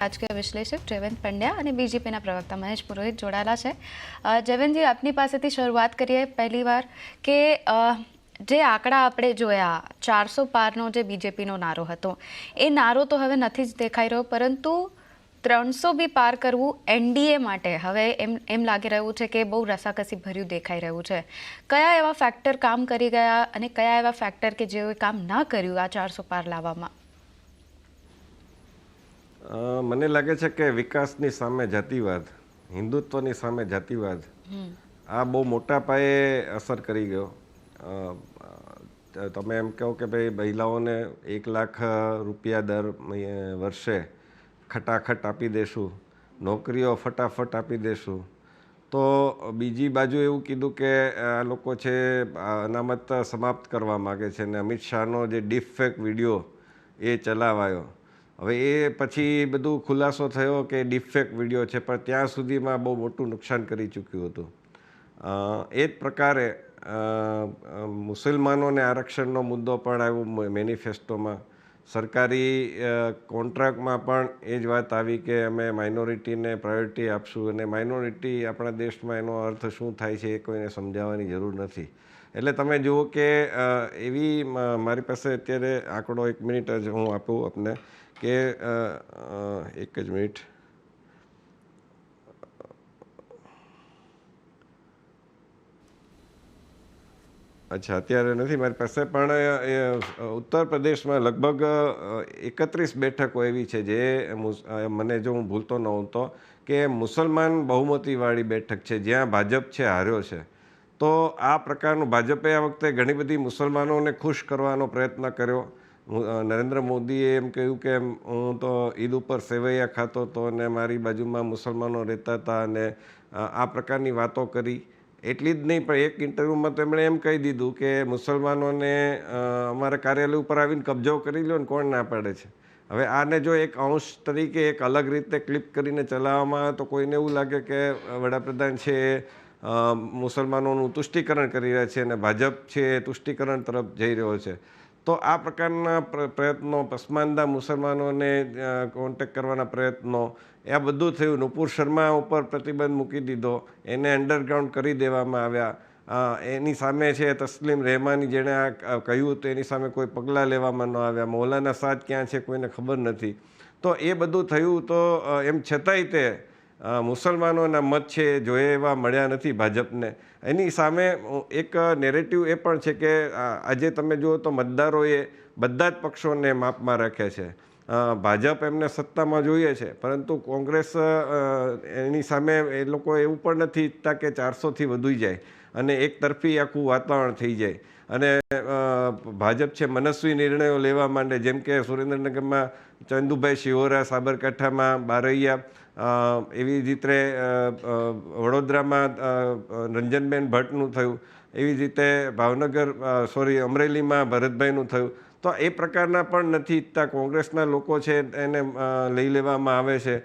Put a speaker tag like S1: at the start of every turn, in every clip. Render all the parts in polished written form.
S1: રાજકીય વિશ્લેષક જયવંત પંડ્યા અને બીજેપીના પ્રવક્તા મહેશ પુરોહિત જોડાયેલા છે. જયવંતજી, આપની પાસેથી શરૂઆત કરીએ પહેલીવાર કે જે આંકડા આપણે જોયા 400 પારનો જે બીજેપીનો નારો હતો, એ નારો તો હવે નથી જ દેખાઈ રહ્યો, પરંતુ 300 બી પાર કરવું એનડીએ માટે હવે એમ લાગી રહ્યું છે કે બહુ રસાકસી ભર્યું દેખાઈ રહ્યું છે. કયા એવા ફેક્ટર કામ કરી ગયા અને કયા એવા ફેક્ટર કે જેઓએ કામ ના કર્યું આ 400 પાર લાવવામાં?
S2: મને લાગે છે કે વિકાસની સામે જાતિવાદ, હિન્દુત્વની સામે જાતિવાદ આ બહુ મોટા પાયે અસર કરી ગયો. તમે એમ કહો કે ભાઈ મહિલાઓને 1 લાખ રૂપિયા દર વર્ષે ખટાખટ આપી દેશું, નોકરીઓ ફટાફટ આપી દેશું, તો બીજી બાજુ એવું કીધું કે આ લોકો છે અનામત સમાપ્ત કરવા માગે છે ને અમિત શાહનો જે ડીપ ફેક વિડીયો એ ચલાવાયો. હવે એ પછી બધું ખુલાસો થયો કે ડીપફેક વિડીયો છે, પણ ત્યાં સુધીમાં બહુ મોટું નુકસાન કરી ચૂક્યું હતું. એ જ પ્રકારે મુસલમાનોને આરક્ષણનો મુદ્દો પણ આવ્યો મેનિફેસ્ટોમાં. સરકારી કોન્ટ્રાક્ટમાં પણ એ જ વાત આવી કે અમે માઇનોરિટીને પ્રાયોરિટી આપશું, અને માઇનોરિટી આપણા દેશમાં એનો અર્થ શું થાય છે એ કોઈને સમજાવવાની જરૂર નથી. એટલે તમે જુઓ કે એવી મારી પાસે અત્યારે આંકડો 1 મિનિટ જ હું આપું આપને કે 1 જ મિનિટ. અચ્છા, અત્યારે નથી મારી પાસે, પણ ઉત્તર પ્રદેશમાં લગભગ 31 બેઠકો એવી છે જે મને જો હું ભૂલતો ન હોઉં તો કે મુસલમાન બહુમતીવાળી બેઠક છે જ્યાં ભાજપ છે હાર્યો છે. તો આ પ્રકારનું ભાજપે આ વખતે ઘણી બધી મુસલમાનોને ખુશ કરવાનો પ્રયત્ન કર્યો. નરેન્દ્ર મોદીએ એમ કહ્યું કે હું તો ઈદ ઉપર સેવૈયા ખાતો હતો અને મારી બાજુમાં મુસલમાનો રહેતા હતા, અને આ પ્રકારની વાતો કરી. એટલી જ નહીં, પણ એક ઇન્ટરવ્યૂમાં તો એમણે એમ કહી દીધું કે મુસલમાનોને અમારા કાર્યાલય ઉપર આવીને કબજો કરી લો ને કોણ ના પાડે છે. હવે આને જો એક અંશ તરીકે એક અલગ રીતે ક્લિપ કરીને ચલાવવામાં આવે તો કોઈને એવું લાગે કે વડાપ્રધાન છે મુસલમાનોનું તુષ્ટિકરણ કરી રહ્યા છે અને ભાજપ છે એ તુષ્ટિકરણ તરફ જઈ રહ્યો છે. તો આ પ્રકારના પ્રયત્નો, પસમાંદા મુસલમાનોને કોન્ટેક્ટ કરવાના પ્રયત્નો, આ બધું થયું. નુપુર શર્મા ઉપર પ્રતિબંધ મૂકી દીધો, એને અંડરગ્રાઉન્ડ કરી દેવામાં આવ્યા. એની સામે છે તસ્લીમ રહેમાની, જેણે આ કહ્યું હતું એની સામે કોઈ પગલાં લેવામાં ન આવ્યા. મૌલાના સાદ ક્યાં છે કોઈને ખબર નથી. તો એ બધું થયું, તો એમ છતાંય તે મુસલમાનોના મત છે જોઈએ એવા મળ્યા નથી ભાજપને. એની સામે એક નેરેટિવ એ પણ છે કે આજે તમે જુઓ તો મતદારોએ બધા જ પક્ષોને માપમાં રાખ્યા છે. ભાજપ એમને સત્તામાં જોઈએ છે, પરંતુ કોંગ્રેસ એની સામે એ લોકો એવું પણ નથી ઈચ્છતા કે 400થી વધુ જાય અને એક તરફી આખું વાતાવરણ થઈ જાય. અને ભાજપ છે મનસ્વી નિર્ણયો લેવા માંડે, જેમ કે સુરેન્દ્રનગરમાં ચંદુભાઈ શિહોરા, સાબરકાંઠામાં બારૈયા, એવી જ રીતે વડોદરામાં રંજનબેન ભટ્ટનું થયું, એવી જ રીતે અમરેલીમાં ભરતભાઈનું થયું. તો એ પ્રકારના પણ નથી ઈચ્છતા. કોંગ્રેસના લોકો છે એને લઈ લેવામાં આવે છે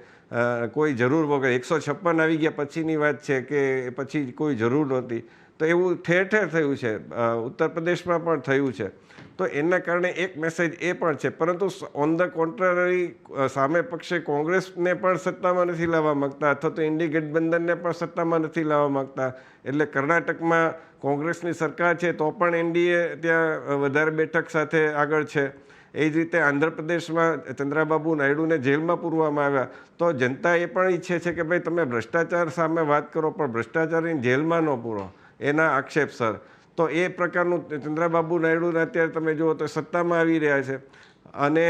S2: કોઈ જરૂર વગર. 156 આવી ગયા પછીની વાત છે કે પછી કોઈ જરૂર નહોતી. તો એવું ઠેર ઠેર થયું છે, ઉત્તર પ્રદેશમાં પણ થયું છે. તો એના કારણે એક મેસેજ એ પણ છે. પરંતુ ઓન ધ કોન્ટ્રારી સામે પક્ષે કોંગ્રેસને પણ સત્તામાં નથી લાવવા માગતા, અથવા તો ઇન્ડી ગઠબંધનને પણ સત્તામાં નથી લાવવા માગતા. એટલે કર્ણાટકમાં કોંગ્રેસની સરકાર છે તો પણ એનડીએ ત્યાં વધારે બેઠક સાથે આગળ છે. એ જ રીતે આંધ્રપ્રદેશમાં ચંદ્રાબાબુ નાયડુને જેલમાં પૂરવામાં આવ્યા. તો જનતા એ પણ ઈચ્છે છે કે ભાઈ તમે ભ્રષ્ટાચાર સામે વાત કરો, પણ ભ્રષ્ટાચારની જેલમાં ન પૂરો, એના આક્ષેપસર. તો એ પ્રકારનું ચંદ્રાબાબુ નાયડુને અત્યારે તમે જુઓ તો સત્તામાં આવી રહ્યા છે. અને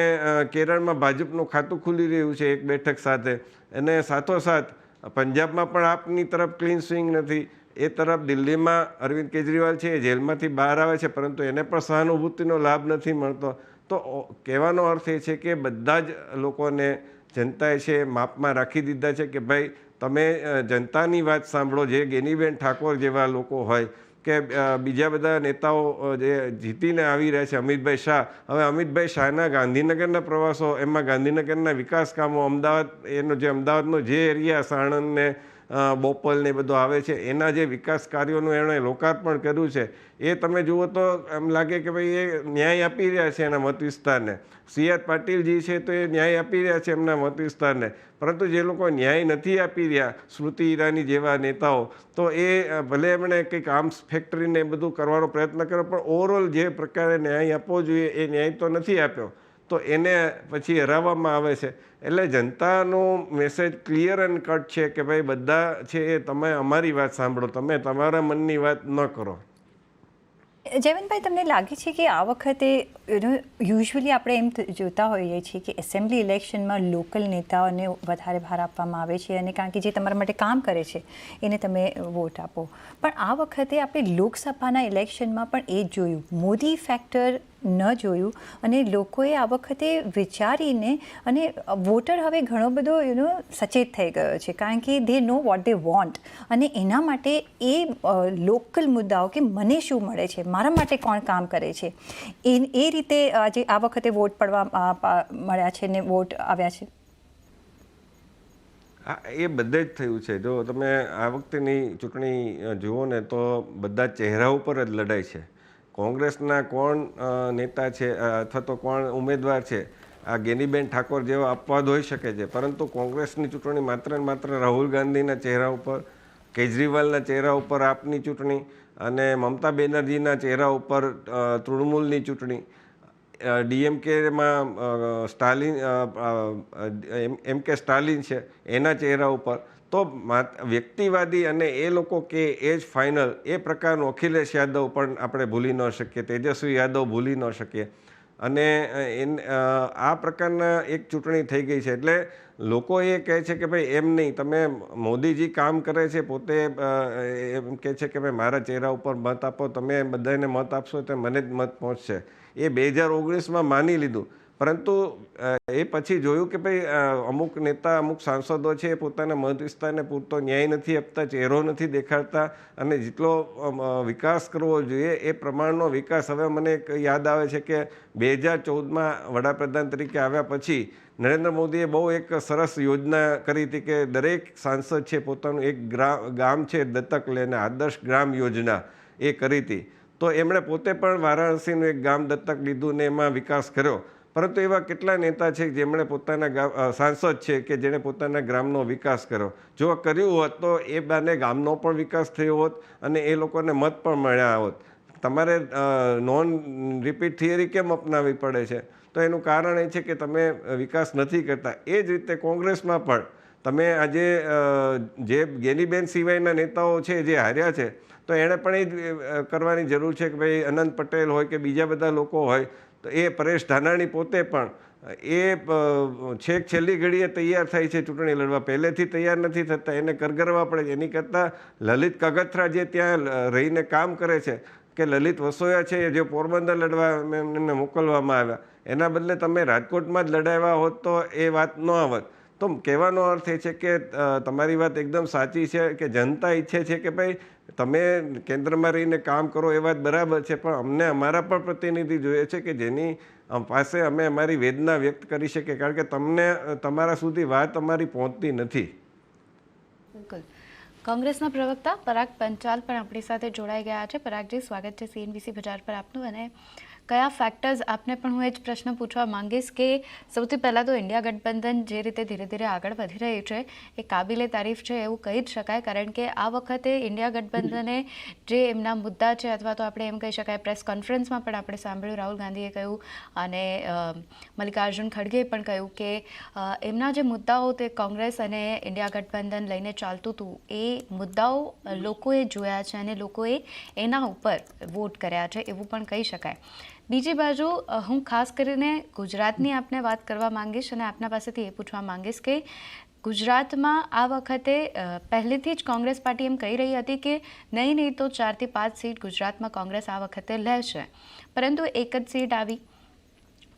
S2: કેરળમાં ભાજપનું ખાતું ખુલી રહ્યું છે 1 બેઠક સાથે. અને સાથોસાથ પંજાબમાં પણ આપની તરફ ક્લીન સ્વિંગ નથી. એ તરફ દિલ્હીમાં અરવિંદ કેજરીવાલ છે એ જેલમાંથી બહાર આવે છે, પરંતુ એને પણ સહાનુભૂતિનો લાભ નથી મળતો. તો કહેવાનો અર્થ એ છે કે બધા જ લોકોને જનતાએ છે માપમાં રાખી દીધા છે કે ભાઈ તમે જનતાની વાત સાંભળો. જે ગેનીબેન ઠાકોર જેવા લોકો હોય કે બીજા બધા નેતાઓ જે જીતીને આવી રહ્યા છે, અમિતભાઈ શાહ. હવે અમિતભાઈ શાહના ગાંધીનગરના પ્રવાસો, એમાં ગાંધીનગરના વિકાસ કામો, અમદાવાદનો જે એરિયા સાણંદ ને બોપલ ને એ બધું આવે છે, એના જે વિકાસ કાર્યોનું એણે લોકાર્પણ કર્યું છે, એ તમે જુઓ તો એમ લાગે કે ભાઈ એ ન્યાય આપી રહ્યા છે એના મત વિસ્તારને. સી.આર. પાટીલજી છે તો એ ન્યાય આપી રહ્યા છે એમના મત વિસ્તારને, પરંતુ જે લોકો ન્યાય નથી આપી રહ્યા, સ્મૃતિ ઈરાની જેવા નેતાઓ, તો એ ભલે એમણે કંઈક આર્મ્સ ફેક્ટરીને એ બધું કરવાનો પ્રયત્ન કર્યો, પણ ઓવરઓલ જે પ્રકારે ન્યાય આપવો જોઈએ એ ન્યાય તો નથી આપ્યો, તો એને પછી હરાવવામાં આવે છે. એટલે જનતાનો મેસેજ ક્લિયર એન્ડ કટ છે કે ભાઈ બધા છે એ તમે અમારી વાત સાંભળો, તમે તમારા મનની વાત ન કરો.
S3: જયવંતભાઈ, તમને લાગે છે કે આ વખતે યુઝ્યુઅલી આપણે એમ જોતા હોઈએ છીએ કે એસેમ્બલી ઇલેક્શનમાં લોકલ નેતાઓને વધારે ભાર આપવામાં આવે છે, અને કારણ કે જે તમારા માટે કામ કરે છે એને તમે વોટ આપો. પણ આ વખતે આપણે લોકસભાના ઇલેક્શનમાં પણ એ જ જોયું, મોદી ફેક્ટર ન જોયું, અને લોકોએ આ વખતે વિચારીને, અને વોટર હવે ઘણો બધો સચેત થઈ ગયો છે, કારણ કે દે નો વોટ દે વોન્ટ, અને એના માટે એ લોકલ મુદ્દાઓ કે મને શું મળે છે, મારા માટે કોણ કામ કરે છે, એ રીતે આજે આ વખતે વોટ પડવા મળ્યા છે ને વોટ આવ્યા છે.
S2: હા, એ બધે જ થયું છે. જો તમે આ વખતેની ચૂંટણી જુઓ ને તો બધા ચહેરા ઉપર જ લડાઈ છે. કોંગ્રેસના કોણ નેતા છે અથવા તો કોણ ઉમેદવાર છે, આ ગેનીબેન ઠાકોર જેવા અપવાદ હોઈ શકે છે, પરંતુ કોંગ્રેસની ચૂંટણી માત્ર ને માત્ર રાહુલ ગાંધીના ચહેરા ઉપર, કેજરીવાલના ચહેરા ઉપર આપની ચૂંટણી, અને મમતા બેનર્જીના ચહેરા ઉપર તૃણમૂલની ચૂંટણી, ડીએમકેમાં સ્ટાલિન, એમ.કે. સ્ટાલિન છે એના ચહેરા ઉપર. તો વ્યક્તિવાદી અને એ લોકો કે એ જ ફાઇનલ, એ પ્રકારનું અખિલેશ યાદવ પણ આપણે ભૂલી ન શકીએ, તેજસ્વી યાદવ ભૂલી ન શકીએ. અને આ પ્રકારના એક ચૂંટણી થઈ ગઈ છે. એટલે લોકો એ કહે છે કે ભાઈ એમ નહીં, તમે મોદીજી કામ કરે છે, પોતે એમ કહે છે કે ભાઈ મારા ચહેરા ઉપર મત આપો, તમે બધાને મત આપશો તો મને જ મત પહોંચશે. એ 2019માં માની લીધું, પરંતુ એ પછી જોયું કે ભાઈ અમુક નેતા, અમુક સાંસદો છે એ પોતાના મત વિસ્તારને પૂરતો ન્યાય નથી આપતા, ચહેરો નથી દેખાડતા, અને જેટલો વિકાસ કરવો જોઈએ એ પ્રમાણનો વિકાસ. હવે મને યાદ આવે છે કે 2014માં વડાપ્રધાન તરીકે આવ્યા પછી નરેન્દ્ર મોદીએ બહુ એક સરસ યોજના કરી હતી કે દરેક સાંસદ છે પોતાનું એક ગામ છે દત્તક લઈને, આદર્શ ગ્રામ યોજના એ કરી હતી. તો એમણે પોતે પણ વારાણસીનું એક ગામ દત્તક લીધું ને એમાં વિકાસ કર્યો. પરંતુ એવા કેટલા નેતા છે જેમણે પોતાના સાંસદ છે કે જેણે પોતાના ગ્રામનો વિકાસ કર્યો. જો કર્યું હોત તો એ બાને ગામનો પણ વિકાસ થયો હોત અને એ લોકોને મત પણ મળ્યા હોત. તમારે નોન રિપીટ થિયરી કેમ અપનાવવી પડે છે? તો એનું કારણ એ છે કે તમે વિકાસ નથી કરતા. એ જ રીતે કોંગ્રેસમાં પણ તમે આજે જે ગેનીબેન સિવાયના નેતાઓ છે જે હાર્યા છે, તો એણે પણ એ જ કરવાની જરૂર છે કે ભાઈ અનંત પટેલ હોય કે બીજા બધા લોકો હોય, તો એ પરેશ ધાનાણી પોતે પણ એ છેક છેલ્લી ઘડીએ તૈયાર થાય છે ચૂંટણી લડવા, પહેલેથી તૈયાર નથી થતા, એને કરગરવા પડે. એની કરતાં લલિત કગથરા જે ત્યાં રહીને કામ કરે છે, કે લલિત વસોયા છે જે પોરબંદર લડવા એમને મોકલવામાં આવ્યા, એના બદલે તમે રાજકોટમાં જ લડાવ્યા હોત તો એ વાત ન આવત. તો કહેવાનો અર્થ એ છે કે તમારી વાત એકદમ સાચી છે કે જનતા ઈચ્છે છે કે ભાઈ તમે કેન્દ્રમાં રહીને કામ કરો, એ વાત બરાબર છે, પણ અમને અમારા પણ પ્રતિનિધિ જોઈએ છે કે જેની પાસે અમે અમારી વેદના વ્યક્ત કરી શકીએ, કારણ કે તમને તમારા સુધી વાત અમારી પહોંચતી નથી.
S1: બિલકુલ. કોંગ્રેસના પ્રવક્તા પરાગ પંચાલ પણ આપણી સાથે જોડાઈ ગયા છે. પરાગજી, સ્વાગત છે CNBC બજાર પર આપનું. અને કયા ફેક્ટર્સ, આપને પણ હું એ જ પ્રશ્ન પૂછવા માંગીશ કે સૌથી પહેલાં તો ઇન્ડિયા ગઠબંધન જે રીતે ધીરે ધીરે આગળ વધી રહી છે એ કાબિલે તારીફ છે એવું કહી જ શકાય, કારણ કે આ વખતે ઇન્ડિયા ગઠબંધને જે એમના મુદ્દા છે, અથવા તો આપણે એમ કહી શકાય પ્રેસ કોન્ફરન્સમાં પણ આપણે સાંભળ્યું, રાહુલ ગાંધીએ કહ્યું અને મલ્લિકાર્જુન ખડગેએ પણ કહ્યું કે એમના જે મુદ્દાઓ તે કોંગ્રેસ અને ઇન્ડિયા ગઠબંધન લઈને ચાલતું હતું, એ મુદ્દાઓ લોકોએ જોયા છે અને લોકોએ એના ઉપર વોટ કર્યા છે એવું પણ કહી શકાય. બીજી બાજુ હું ખાસ કરીને ગુજરાતની આપને વાત કરવા માંગીશ અને આપના પાસેથી એ પૂછવા માંગીશ કે ગુજરાતમાં આ વખતે પહેલેથી જ કોંગ્રેસ પાર્ટી એમ કહી રહી હતી કે નહીં તો 4 થી 5 સીટ ગુજરાતમાં કોંગ્રેસ આ વખતે લેશે, પરંતુ એક જ સીટ આવી.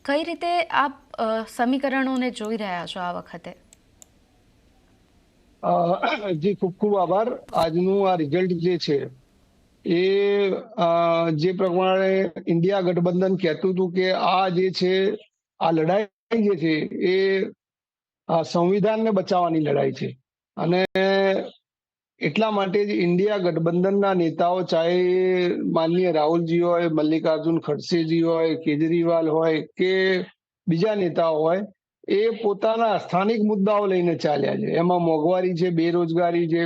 S1: કઈ રીતે આપ સમીકરણોને જોઈ રહ્યા છો આ વખતે?
S4: જી, ખૂબ ખૂબ આભાર. આજનું આ રિઝલ્ટ જે છે એ જે પ્રમાણે ઇન્ડિયા ગઠબંધન કહેતું હતું કે આ જે છે, આ લડાઈ જે છે એ સંવિધાનને બચાવવાની લડાઈ છે, અને એટલા માટે જ ઇન્ડિયા ગઠબંધનના નેતાઓ, ચાહે એ માનનીય રાહુલજી હોય, મલ્લિકાર્જુન ખડસેજી હોય, કેજરીવાલ હોય કે બીજા નેતાઓ હોય, એ પોતાના સ્થાનિક મુદ્દાઓ લઈને ચાલ્યા છે. એમાં મોંઘવારી છે, બેરોજગારી છે,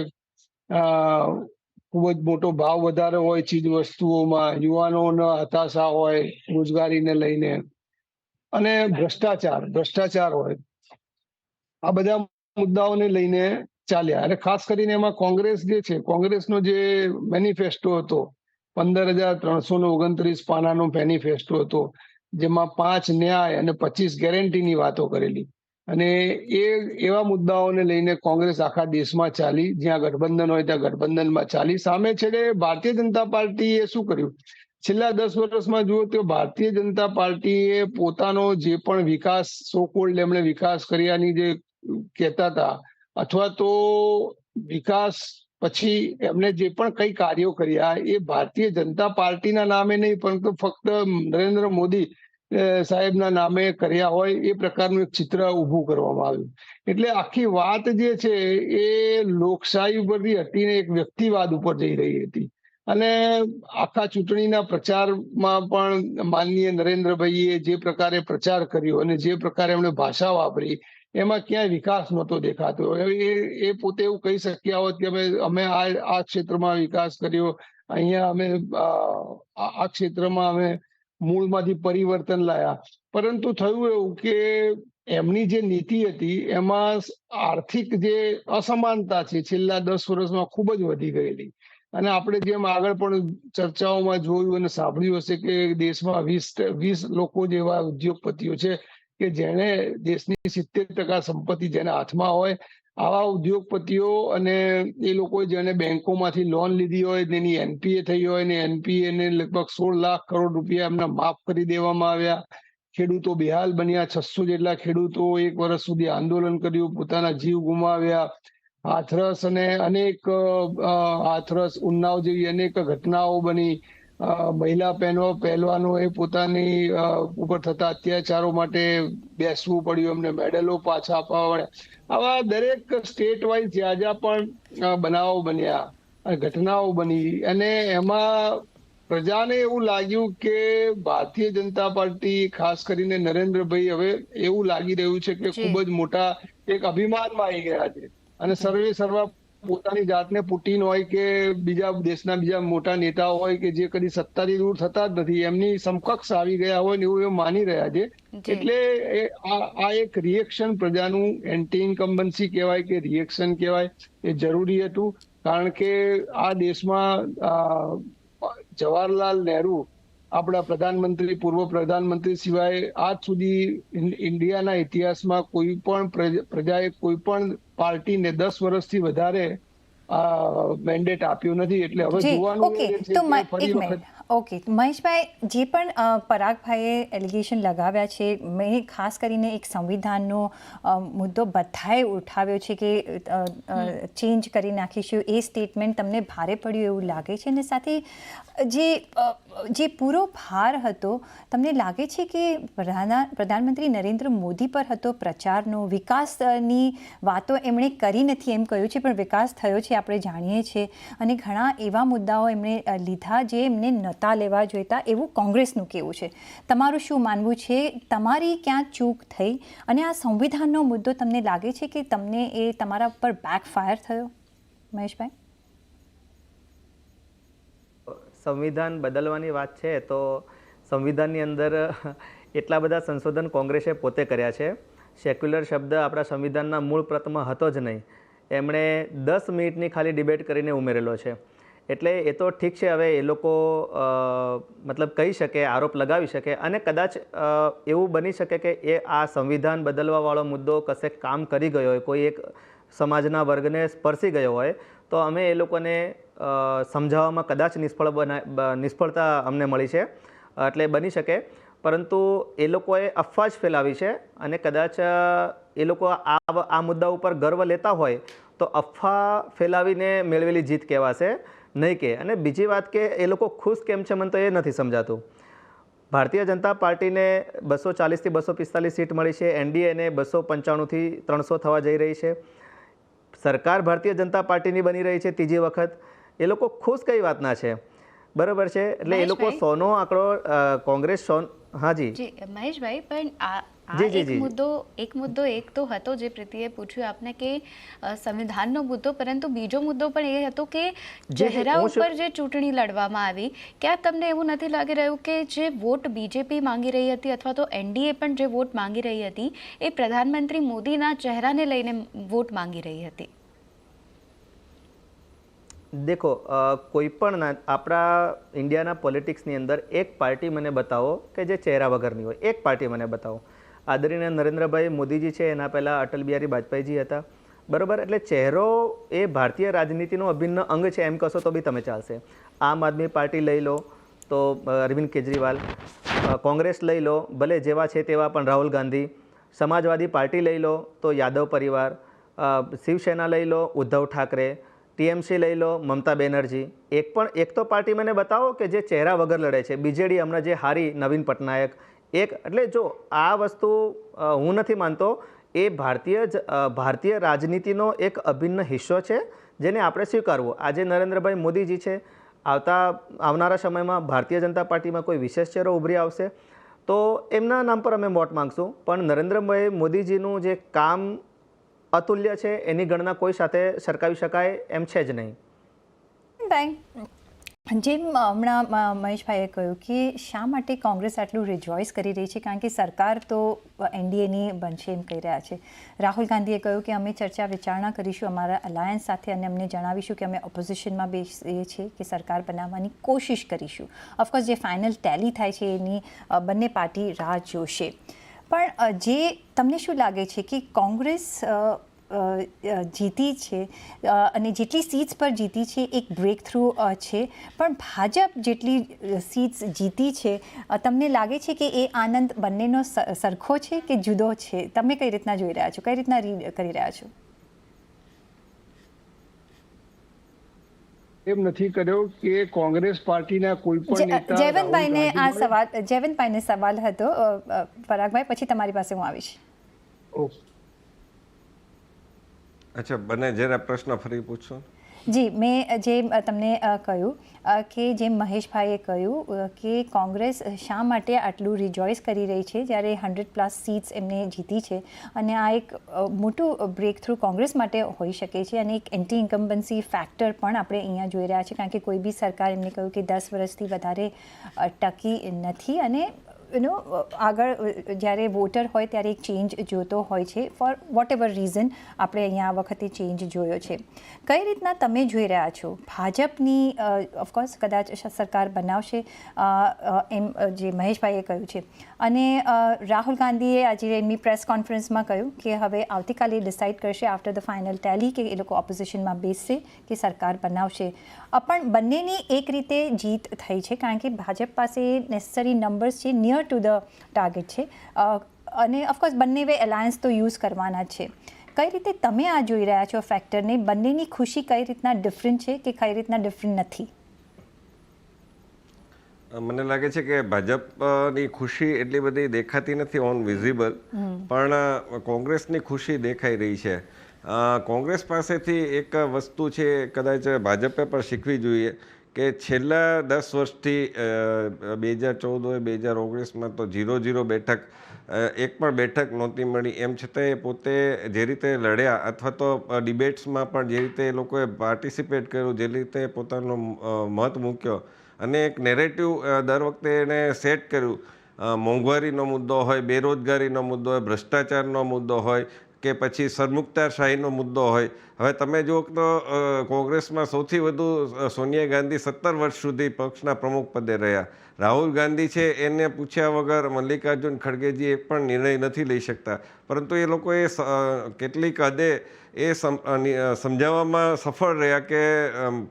S4: ખૂબ જ મોટો ભાવ વધારો હોય ચીજ વસ્તુઓમાં, યુવાનોના હતાશા હોય રોજગારીને લઈને, અને ભ્રષ્ટાચાર હોય, આ બધા મુદ્દાઓને લઈને ચાલ્યા. અને ખાસ કરીને એમાં કોંગ્રેસ જે છે, કોંગ્રેસનો જે મેનિફેસ્ટો હતો, 15,329 પાનાનો મેનિફેસ્ટો હતો, જેમાં 5 ન્યાય અને 25 ગેરંટીની વાતો કરેલી. અને એ એવા મુદ્દાઓને લઈને કોંગ્રેસ આખા દેશમાં ચાલી, જ્યાં ગઠબંધન હોય ત્યાં ગઠબંધનમાં ચાલી. સામે છેડે ભારતીય જનતા પાર્ટીએ શું કર્યું? છેલ્લા 10 વર્ષમાં જુઓ તો ભારતીય જનતા પાર્ટીએ પોતાનો જે પણ વિકાસ, સો કોલ્ડ એમણે વિકાસ કર્યાની જે કહેતા હતા, અથવા તો વિકાસ પછી એમને જે પણ કઈ કાર્યો કર્યા, એ ભારતીય જનતા પાર્ટીના નામે નહીં, પરંતુ ફક્ત નરેન્દ્ર મોદી સાહેબના નામે કર્યા હોય એ પ્રકારનું એક ચિત્ર ઊભું કરવામાં આવ્યું. એટલે આખી વાત જે છે એ લોકશાહી ઉપરથી હટીને એક વ્યક્તિવાદ ઉપર જઈ રહી હતી. અને આખા ચૂંટણીના પ્રચારમાં પણ માનનીય નરેન્દ્રભાઈએ જે પ્રકારે પ્રચાર કર્યો અને જે પ્રકારે એમણે ભાષા વાપરી, એમાં ક્યાંય વિકાસ નહોતો દેખાતો. એ પોતે એવું કહી શક્યા હોત કે અમે આ ક્ષેત્રમાં વિકાસ કર્યો, અહીંયા અમે આ ક્ષેત્રમાં અમે મૂળમાંથી પરિવર્તન લાયા. પરંતુ થયું એવું કે એમની જે નીતિ હતી એમાં આર્થિક જે અસમાનતા છે છેલ્લા 10 વર્ષમાં ખૂબ જ વધી ગયેલી. અને આપણે જેમ આગળ પણ ચર્ચાઓમાં જોયું અને સાંભળ્યું હશે કે દેશમાં 20 લોકો જેવા ઉદ્યોગપતિઓ છે કે જેણે દેશની 70% સંપત્તિ જેના હાથમાં હોય, આવા ઉદ્યોગપતિઓ અને એ લોકોએ જેને બેંકોમાંથી લોન લીધી હોય, તેની એનપીએ થઈ હોય, ને એનપીએ ને લગભગ 16 લાખ કરોડ રૂપિયા એમના માફ કરી દેવામાં આવ્યા. ખેડૂતો બેહાલ બન્યા. 600 જેટલા ખેડૂતો 1 વર્ષ સુધી આંદોલન કર્યું, પોતાના જીવ ગુમાવ્યા. હાથરસ અને અનેક હાથરસ, ઉન્નાવ જેવી અનેક ઘટનાઓ બની. મહિલા પહેલવાનોએ પોતાની ઉપર થતા અત્યાચારો માટે બેસવું પડ્યું, એમને મેડલો પાછા આપવા પડ્યા. આવા દરેક સ્ટેટ વાઇઝ જ્યાં જ્યાં પણ બનાવો બન્યા, ઘટનાઓ બની, અને એમાં પ્રજાને એવું લાગ્યું કે ભારતીય જનતા પાર્ટી, ખાસ કરીને નરેન્દ્રભાઈ, હવે એવું લાગી રહ્યું છે કે ખૂબ જ મોટા એક અભિમાનમાં આવી ગયા છે. અને સર્વા પોતાની જાતને પુટિન હોય કે બીજા દેશના બીજા મોટા નેતાઓ હોય કે જે કદી સત્તાથી દૂર થતા જ નથી, એમની સમકક્ષ આવી ગયા હોય ને એવું એ માની રહ્યા છે. એટલે આ એક રિએક્શન, પ્રજાનું એન્ટી ઇન્કમ્બન્સી કહેવાય કે રિએક્શન કહેવાય, એ જરૂરી હતું. કારણ કે આ દેશમાં જવાહરલાલ નહેરુ, આપણા પ્રધાનમંત્રી, પૂર્વ પ્રધાનમંત્રી સિવાય આજ સુધી ઇન્ડિયાના ઇતિહાસમાં કોઈ પણ પ્રજાએ કોઈ પણ પાર્ટીને 10 વર્ષથી વધારે મેન્ડેટ આપ્યું નથી. એટલે હવે જોવાનું
S3: ઓકે, મહેશભાઈ, જે પણ પરાગભાઈએ એલિગેશન લગાવ્યા છે, મેં ખાસ કરીને એક સંવિધાનનો મુદ્દો બધાએ ઉઠાવ્યો છે કે ચેન્જ કરી નાખીશું, એ સ્ટેટમેન્ટ તમને ભારે પડ્યું એવું લાગે છે? અને સાથે જે પૂરો ભાર હતો, તમને લાગે છે કે પ્રધાનમંત્રી નરેન્દ્ર મોદી પર હતો પ્રચારનો? વિકાસની વાતો એમણે કરી નથી એમ કહ્યું છે, પણ વિકાસ થયો છે આપણે જાણીએ છીએ. અને ઘણા એવા મુદ્દાઓ એમણે લીધા જે એમને નહોતા લેવા જોઈતા, એવું કોંગ્રેસનું કહેવું છે. તમારું શું માનવું છે? તમારી ક્યાં ચૂક થઈ? અને આ સંવિધાનનો મુદ્દો તમને લાગે છે કે તમને એ તમારા પર બેકફાયર થયો, મહેશભાઈ?
S5: સંવિધાન બદલવાની વાત છે તો સંવિધાનની અંદર એટલા બધા સંશોધન કોંગ્રેસે પોતે કર્યા છે. સેક્યુલર શબ્દ આપણા સંવિધાનના મૂળ પ્રતમાં હતો જ નહીં. એમણે 10 મિનિટની ખાલી ડિબેટ કરીને ઉમેરેલો છે. એટલે એ તો ઠીક છે, હવે એ લોકો મતલબ કહી શકે, આરોપ લગાવી શકે, અને કદાચ એવું બની શકે કે એ આ સંવિધાન બદલવાવાળો મુદ્દો કશેક કામ કરી ગયો હોય, કોઈ એક સમાજના વર્ગને સ્પર્શી ગયો હોય, તો અમે એ લોકોને સમજાવવામાં કદાચ નિષ્ફળતા અમને મળી છે, એટલે બની શકે. પરંતુ એ લોકોએ અફવા જ ફેલાવી છે, અને કદાચ એ લોકો આ મુદ્દા ઉપર ગર્વ લેતા હોય તો અફવા ફેલાવીને મેળવેલી જીત કહેવાશે, નહીં કે. અને બીજી વાત કે એ લોકો ખુશ કેમ છે, મને તો એ નથી સમજાતું. ભારતીય જનતા પાર્ટીને 240 થી 245 સીટ મળી છે, એનડીએને 295 થી 300 થવા જઈ રહી છે. સરકાર ભારતીય જનતા પાર્ટીની બની રહી છે ત્રીજી વખત, એ લોકો ખુશ કઈ વાતના છે, બરાબર છે? એટલે એ લોકો
S1: મહેશભાઈ?
S5: 100નો આંકડો કોંગ્રેસ 100, હાજી
S1: જી મહેશભાઈ, પણ આ
S5: જી, જી,
S1: એક
S5: જી.
S1: મુદ્દો એક તો હતો જે પ્રીતિએ પૂછ્યું આપને કે સંવિધાનનો મુદ્દો, પરંતુ બીજો મુદ્દો પણ એ હતો કે
S5: જી,
S1: ચહેરા
S5: હું શું-
S1: ઉપર જે ચૂંટણી લડવામાં આવી, ક્યાં તમને એવું નથી લાગી રહ્યું કે જે વોટ બીજેપી માંગી રહી હતી અથવા તો એનડીએ પણ જે વોટ માંગી રહી હતી એ પ્રધાનમંત્રી મોદીના ચહેરાને લઈને વોટ માંગી રહી હતી?
S5: દેખો, કોઈ પણ આપણા ઇન્ડિયાના પોલિટિક્સની અંદર એક પાર્ટી મને બતાવો કે જે ચહેરા વગરની હોય, એક પાર્ટી મને બતાવો. આદરણીય નરેન્દ્રભાઈ મોદીજી છે, એના પહેલાં અટલ બિહારી વાજપેયીજી હતા, બરાબર? એટલે ચહેરો એ ભારતીય રાજનીતિનો અભિન્ન અંગ છે એમ કશો તો બી તમે ચાલશે. આમ આદમી પાર્ટી લઈ લો તો અરવિંદ કેજરીવાલ, કોંગ્રેસ લઈ લો ભલે જેવા છે તેવા પણ રાહુલ ગાંધી, સમાજવાદી પાર્ટી લઈ લો તો યાદવ પરિવાર, શિવસેના લઈ લો ઉદ્ધવ ઠાકરે, ટીએમસી લઈ લો મમતા બેનર્જી. એક તો પાર્ટી મને બતાવો કે જે ચહેરા વગર લડે છે. બીજેડી હમણાં જે હારી નવીન પટનાયક, એટલે જો આ વસ્તુ હું નથી માનતો, એ ભારતીય રાજનીતિનો એક અભિન્ન હિસ્સો છે જેને આપણે સ્વીકારવો. આજે નરેન્દ્રભાઈ મોદીજી છે, આવનારા સમયમાં ભારતીય જનતા પાર્ટીમાં કોઈ વિશેષ ચહેરો ઉભરી આવશે તો એમના નામ પર અમે વોટ માંગશું. પણ નરેન્દ્રભાઈ મોદીજીનું જે કામ અતુલ્ય છે એની ગણના કોઈ સાથે સરખાવી શકાય એમ છે જ નહીં.
S3: ભાઈ, જેમ હમણાં મહેશભાઈએ કહ્યું કે શા માટે કોંગ્રેસ આટલું રિજોઇસ કરી રહી છે, કારણ કે સરકાર તો એનડીએની બનશે એમ કહી રહ્યા છે. રાહુલ ગાંધીએ કહ્યું કે અમે ચર્ચા વિચારણા કરીશું અમારા અલાયન્સ સાથે અને અમને જણાવીશું કે અમે ઓપોઝિશનમાં બેસીએ છીએ કે સરકાર બનાવવાની કોશિશ કરીશું. ઓફકોર્સ જે ફાઇનલ ટેલી થાય છે એની બંને પાર્ટી રાહ જોશે. પણ જે તમને શું લાગે છે કે કોંગ્રેસ જીતી છે અને જેટલી સીટ્સ પર જીતી છે એક બ્રેક થ્રુ છે, પણ ભાજપ જેટલી સીટ્સ જીતી છે તમને લાગે છે કે એ આનંદ બંનેનો સરખો છે કે જુદો છે? તમે કઈ રીતના જોઈ રહ્યા છો, કઈ રીતના રીડ કરી રહ્યા છો?
S4: એમ નથી કર્યો કે કોંગ્રેસ પાર્ટીના કોઈ પણ નેતા
S3: જયવંતભાઈને સવાલ હતો, પરાગભાઈ પછી તમારી પાસે હું આવીશ.
S2: અચ્છા, બને જરા પ્રશ્ન ફરી પૂછો.
S3: જી, મેં જે તમને કહ્યું કે જેમ મહેશભાઈએ કહ્યું કે કોંગ્રેસ શા માટે આટલું રિજોઇસ કરી રહી છે જ્યારે 100+ સીટ્સ એમને જીતી છે, અને આ એક મોટું બ્રેક થ્રુ કોંગ્રેસ માટે હોઈ શકે છે અને એક એન્ટી ઇન્કમ્બન્સી ફેક્ટર પણ આપણે અહીંયા જોઈ રહ્યા છીએ, કારણ કે કોઈ બી સરકાર એમને કહ્યું કે 10 વર્ષથી વધારે ટકી નથી અને આગળ જ્યારે વોટર હોય ત્યારે એક ચેન્જ જોતો હોય છે. ફોર વોટ એવર રીઝન આપણે અહીંયા આ વખતે ચેન્જ જોયો છે. કઈ રીતના તમે જોઈ રહ્યા છો ભાજપની? ઓફકોર્સ કદાચ સરકાર બનાવશે એમ જે મહેશભાઈએ કહ્યું છે, અને રાહુલ ગાંધીએ આજે એમની પ્રેસ કોન્ફરન્સમાં કહ્યું કે હવે આવતીકાલે ડિસાઇડ કરશે આફ્ટર ધ ફાઇનલ ટેલી કે એ લોકો ઓપોઝિશનમાં બેસશે કે સરકાર બનાવશે. પણ બંનેની એક રીતે જીત થઈ છે, કારણ કે ભાજપ પાસે નેસેસરી નંબર્સ છે, નિયર ટુ ધ ટાર્ગેટ છે, અને ઓફકોર્સ બંને વે એલાયન્સ તો યુઝ કરવાના છે. કઈ રીતે તમે આ જોઈ રહ્યા છો ફેક્ટરને? બંનેની ખુશી કઈ રીતના ડિફરન્ટ છે કે કઈ રીતના ડિફરન્ટ નથી?
S2: મને લાગે છે કે ભાજપની ખુશી એટલી બધી દેખાતી નથી ઓન વિઝિબલ, પણ કોંગ્રેસની ખુશી દેખાઈ રહી છે. કોંગ્રેસ પાસેથી એક વસ્તુ છે કદાચ ભાજપે પણ શીખવી જોઈએ કે છેલ્લા 10 વર્ષથી 2014 હોય 2019માં તો 0-0 બેઠક, એક પણ બેઠક નહોતી મળી. એમ છતાં એ પોતે જે રીતે લડ્યા અથવા તો ડિબેટ્સમાં પણ જે રીતે એ લોકોએ પાર્ટિસિપેટ કર્યું, જે રીતે પોતાનો મત મૂક્યો અને એક નેરેટિવ દર વખતે એને સેટ કર્યું. મોંઘવારીનો મુદ્દો હોય, બેરોજગારીનો મુદ્દો હોય, ભ્રષ્ટાચારનો મુદ્દો હોય કે પછી સરમુખત્યારશાહીનો મુદ્દો હોય. હવે તમે જુઓ તો કોંગ્રેસમાં સૌથી વધુ સોનિયા ગાંધી 17 વર્ષ સુધી પક્ષના પ્રમુખ પદે રહ્યા. રાહુલ ગાંધી છે એને પૂછ્યા વગર મલ્લિકાર્જુન ખડગેજી એક પણ નિર્ણય નથી લઈ શકતા, પરંતુ એ લોકોએ કેટલીક હદે એ સમજાવવામાં સફળ રહ્યા કે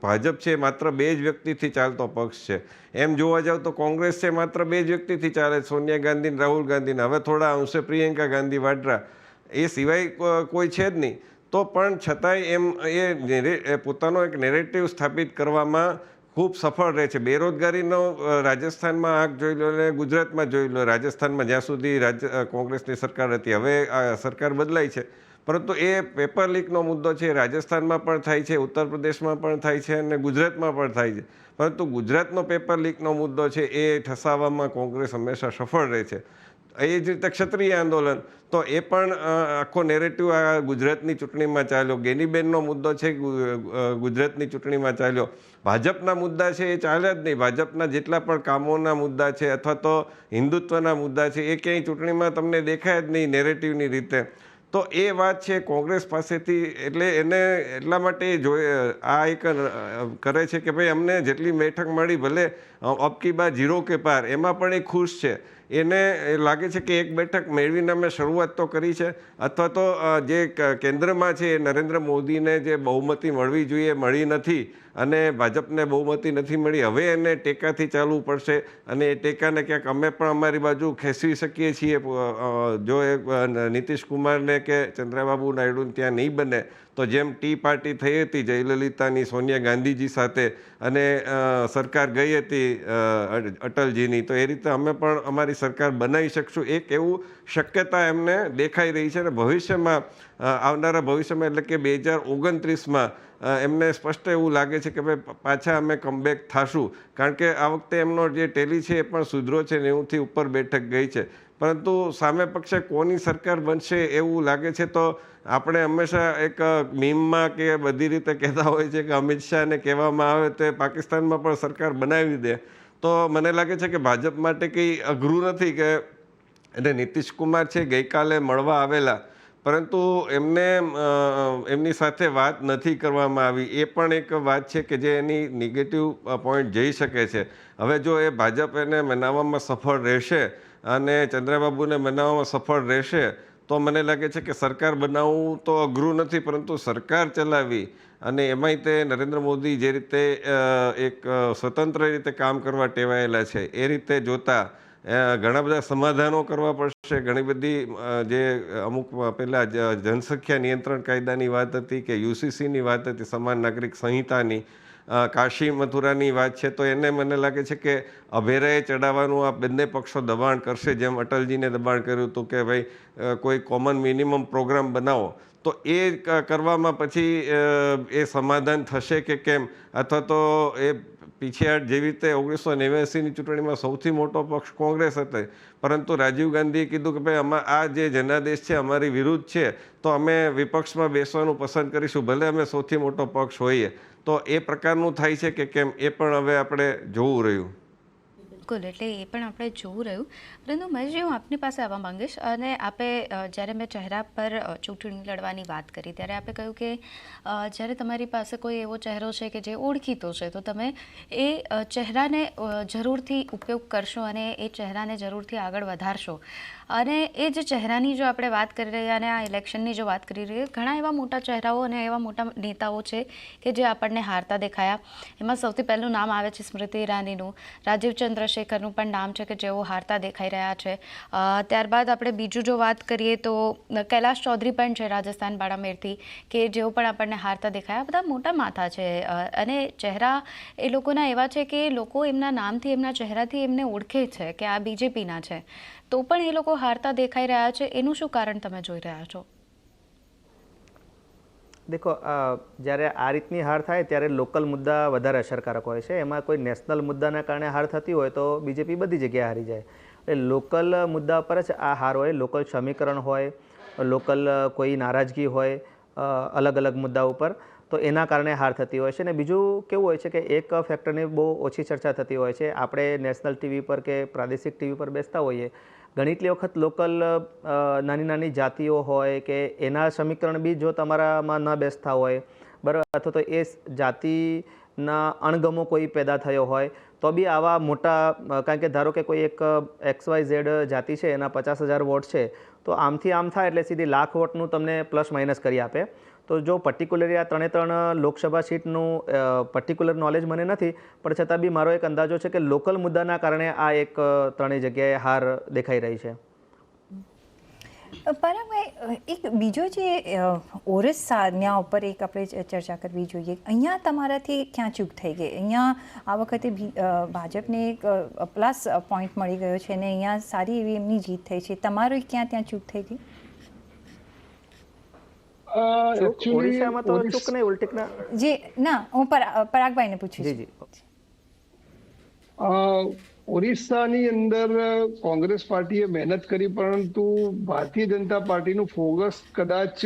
S2: ભાજપ છે માત્ર 2 જ વ્યક્તિથી ચાલતો પક્ષ છે. એમ જોવા જાવ તો કોંગ્રેસ છે માત્ર 2 જ વ્યક્તિથી ચાલે, સોનિયા ગાંધી ને રાહુલ ગાંધીને, હવે થોડા અંશે પ્રિયંકા ગાંધી વાડ્રા, એ સિવાય કોઈ છે જ નહીં. તો પણ છતાંય એમ એ પોતાનો એક નેરેટિવ સ્થાપિત કરવામાં ખૂબ સફળ રહે છે. બેરોજગારીનો રાજસ્થાનમાં આંક જોઈ લો અને ગુજરાતમાં જોઈ લો. રાજસ્થાનમાં જ્યાં સુધી કોંગ્રેસની સરકાર હતી, હવે આ સરકાર બદલાઈ છે, પરંતુ એ પેપર લીકનો મુદ્દો છે રાજસ્થાનમાં પણ થાય છે, ઉત્તર પ્રદેશમાં પણ થાય છે અને ગુજરાતમાં પણ થાય છે. પરંતુ ગુજરાતનો પેપર લીકનો મુદ્દો છે એ ઠસાવવામાં કોંગ્રેસ હંમેશા સફળ રહે છે. એ જ રીતે ક્ષત્રિય આંદોલન, તો એ પણ આખો નેરેટિવ આ ગુજરાતની ચૂંટણીમાં ચાલ્યો. ગેનીબેનનો મુદ્દો છે ગુજરાતની ચૂંટણીમાં ચાલ્યો. ભાજપના મુદ્દા છે એ ચાલ્યા જ નહીં. ભાજપના જેટલા પણ કામોના મુદ્દા છે અથવા તો હિન્દુત્વના મુદ્દા છે એ ક્યાંય ચૂંટણીમાં તમને દેખાય જ નહીં નેરેટિવની રીતે. તો એ વાત છે કોંગ્રેસ પાસેથી, એટલે એને એટલા માટે આ એક કરે છે કે ભાઈ અમને જેટલી બેઠક મળી, ભલે અબકી બાર 0 કે પાર, એમાં પણ એ ખુશ છે. એને લાગે છે કે એક બેઠક મેળવીને અમે શરૂઆત તો કરી છે, અથવા તો જે કેન્દ્રમાં છે નરેન્દ્ર મોદીને જે બહુમતી મળવી જોઈએ મળી નથી અને ભાજપને બહુમતી નથી મળી. હવે એને ટેકાથી ચાલવું પડશે અને એ ટેકાને ક્યાંક અમે પણ અમારી બાજુ ખેંચવી શકીએ છીએ. જો એ નીતિશ કુમારને કે ચંદ્રબાબુ નાયડુને ત્યાં નહીં બને તો જેમ ટી પાર્ટી થઈ હતી જયલલિતાની સોનિયા ગાંધીજી સાથે અને સરકાર ગઈ હતી અટલજીની, તો એ રીતે અમે પણ અમારી સરકાર બનાવી શકશું. એક એવું શક્યતા એમને દેખાઈ રહી છે અને ભવિષ્યમાં આવનારા ભવિષ્યમાં એટલે કે 2029માં એમને સ્પષ્ટ એવું લાગે છે કે ભાઈ પાછા અમે કમબેક થાશું. કારણ કે આ વખતે એમનો જે ટેલી છે એ પણ સુધરો છે, 90થી ઉપર બેઠક ગઈ છે. પરંતુ સામે પક્ષે કોની સરકાર બનશે એવું લાગે છે. તો આપણે હંમેશા એક મીમમાં કે બધી રીતે કહેતા હોય છે કે અમિત શાહને કહેવામાં આવે તો પાકિસ્તાનમાં પણ સરકાર બનાવી દે. તો મને લાગે છે કે ભાજપ માટે કંઈ અઘરું નથી કે અને નીતિશ કુમાર છે ગઈકાલે મળવા આવેલા, પરંતુ એમની સાથે વાત નથી કરવામાં આવી. એ પણ એક વાત છે કે જે એની નેગેટિવ પોઈન્ટ જઈ શકે છે. હવે જો એ ભાજપ એને મનાવવામાં સફળ રહેશે અને ચંદ્રબાબુને મનાવવામાં સફળ રહેશે તો મને લાગે છે કે સરકાર બનાવવું તો અઘરું નથી, પરંતુ સરકાર ચલાવવી અને એમાંય તે નરેન્દ્ર મોદી જે રીતે એક સ્વતંત્ર રીતે કામ કરવા ટેવાયેલા છે એ રીતે જોતા ઘણા બધા સમાધાનો કરવા પડશે. ઘણી બધી જે અમુક પહેલાં જનસંખ્યા નિયંત્રણ કાયદાની વાત હતી કે યુસીસીની વાત હતી, સમાન નાગરિક સંહિતાની, કાશી મથુરાની વાત છે, તો એને મને લાગે છે કે અભેરાએ ચડાવવાનું આ બંને પક્ષો દબાણ કરશે. જેમ અટલજીને દબાણ કર્યું હતું કે ભાઈ કોઈ કોમન મિનિમમ પ્રોગ્રામ બનાવો, તો એ કરવામાં પછી એ સમાધાન થશે કે કેમ, અથવા તો એ પીછેહટ જેવી રીતે 1989ની ચૂંટણીમાં સૌથી મોટો પક્ષ કોંગ્રેસ હતો, પરંતુ રાજીવ ગાંધીએ કીધું કે ભાઈ આ જે જનાદેશ છે અમારી વિરુદ્ધ છે, તો અમે વિપક્ષમાં બેસવાનું પસંદ કરીશું, ભલે અમે સૌથી મોટો પક્ષ હોઈએ. તો એ પ્રકારનું થાય છે કે કેમ એ પણ હવે આપણે જોવું રહ્યું.
S1: બિલકુલ, એટલે એ પણ આપણે જોવું રહ્યું. પરંતુ મહેશજી, હું આપની પાસે આવવા માંગીશ અને આપે જ્યારે મેં ચહેરા પર ચૂંટણી લડવાની વાત કરી ત્યારે આપે કહ્યું કે જ્યારે તમારી પાસે કોઈ એવો ચહેરો છે કે જે ઓળખીતો છે તો તમે એ ચહેરાને જરૂરથી ઉપયોગ કરશો અને એ ચહેરાને જરૂરથી આગળ વધારશો. અને એ જ ચહેરાની જો આપણે વાત કરી રહ્યા અને આ ઇલેક્શનની જો વાત કરી રહીએ, ઘણા એવા મોટા ચહેરાઓ અને એવા મોટા નેતાઓ છે કે જે આપણને હારતા દેખાયા. એમાં સૌથી પહેલું નામ આવે છે સ્મૃતિ ઈરાનીનું, રાજીવ ચંદ્રશેખરનું પણ નામ છે કે જેઓ હારતા દેખાઈ રહ્યા છે. ત્યારબાદ આપણે બીજું જો વાત કરીએ તો કૈલાશ ચૌધરી પણ છે રાજસ્થાન બાડામેરથી, કે જેઓ પણ આપણને હારતા દેખાયા. બધા મોટા માથા છે અને ચહેરા એ લોકોના એવા છે કે લોકો એમના નામથી, એમના ચહેરાથી એમને ઓળખે છે કે આ બીજેપીના છે, તો પણ એ લોકો હારતા દેખાઈ રહ્યા છે. એનું શું કારણ તમે જોઈ રહ્યા છો?
S5: દેખો, જ્યારે આ રીતની હાર થાય ત્યારે લોકલ મુદ્દા વધારે અસરકારક હોય છે. એમાં કોઈ નેશનલ મુદ્દાના કારણે હાર થતી હોય તો બીજેપી બધી જગ્યાએ હારી જાય. એટલે લોકલ મુદ્દા પર જ આ હાર હોય. લોકલ સમીકરણ હોય, લોકલ કોઈ નારાજગી હોય અલગ અલગ મુદ્દા ઉપર, તો એના કારણે હાર થતી હોય છે. અને બીજું કેવું હોય છે કે એક ફેક્ટરની બહુ ઓછી ચર્ચા થતી હોય છે. આપણે નેશનલ ટીવી પર કે પ્રાદેશિક ટીવી પર બેસતા હોઈએ, ઘણીટલી વખત લોકલ નાની નાની જાતિઓ હોય કે એના સમીકરણ બી જો તમારામાં ન બેસતા હોય, બરાબર, અથવા તો એ જાતિના અણગમો કોઈ પેદા થયો હોય તો બી આવા મોટા, કારણ કે ધારો કે કોઈ એક XYZ જાતિ છે, એના 50,000 વોટ છે, તો આમથી આમ થાય એટલે સીધી લાખ વોટનું તમને પ્લસ માઇનસ કરી આપે. તો જો પર્ટિક્યુલરલી આ 3 લોકસભા સીટનું પર્ટિક્યુલર નોલેજ મને નથી, પણ છતાં બી મારો એક અંદાજો છે કે લોકલ મુદ્દાના કારણે આ એક 3 જગ્યાએ હાર દેખાઈ રહી છે.
S3: પરાગભાઈ, એક બીજો જે ઓરસના ઉપર એક આપણે ચર્ચા કરવી જોઈએ. અહીંયા તમારાથી ક્યાં ચૂક થઈ ગઈ? અહીંયા આ વખતે ભાજપને એક પ્લસ પોઈન્ટ મળી ગયો છે અને અહીંયા સારી એવી એમની જીત થઈ છે. તમારું ક્યાં ત્યાં ચૂક થઈ ગઈ?
S5: ચૂક
S4: Actually,
S5: ઓડિશામાં તો
S4: ઓડિશ-
S5: ચૂક નહીં ઉલટીકના.
S3: જે ના હું પરાગભાઈને પૂછું
S5: જી
S3: છું.
S5: જી.
S4: ઓરિસ્સાની અંદર કોંગ્રેસ પાર્ટીએ મહેનત કરી, પરંતુ ભારતીય જનતા પાર્ટીનું ફોકસ કદાચ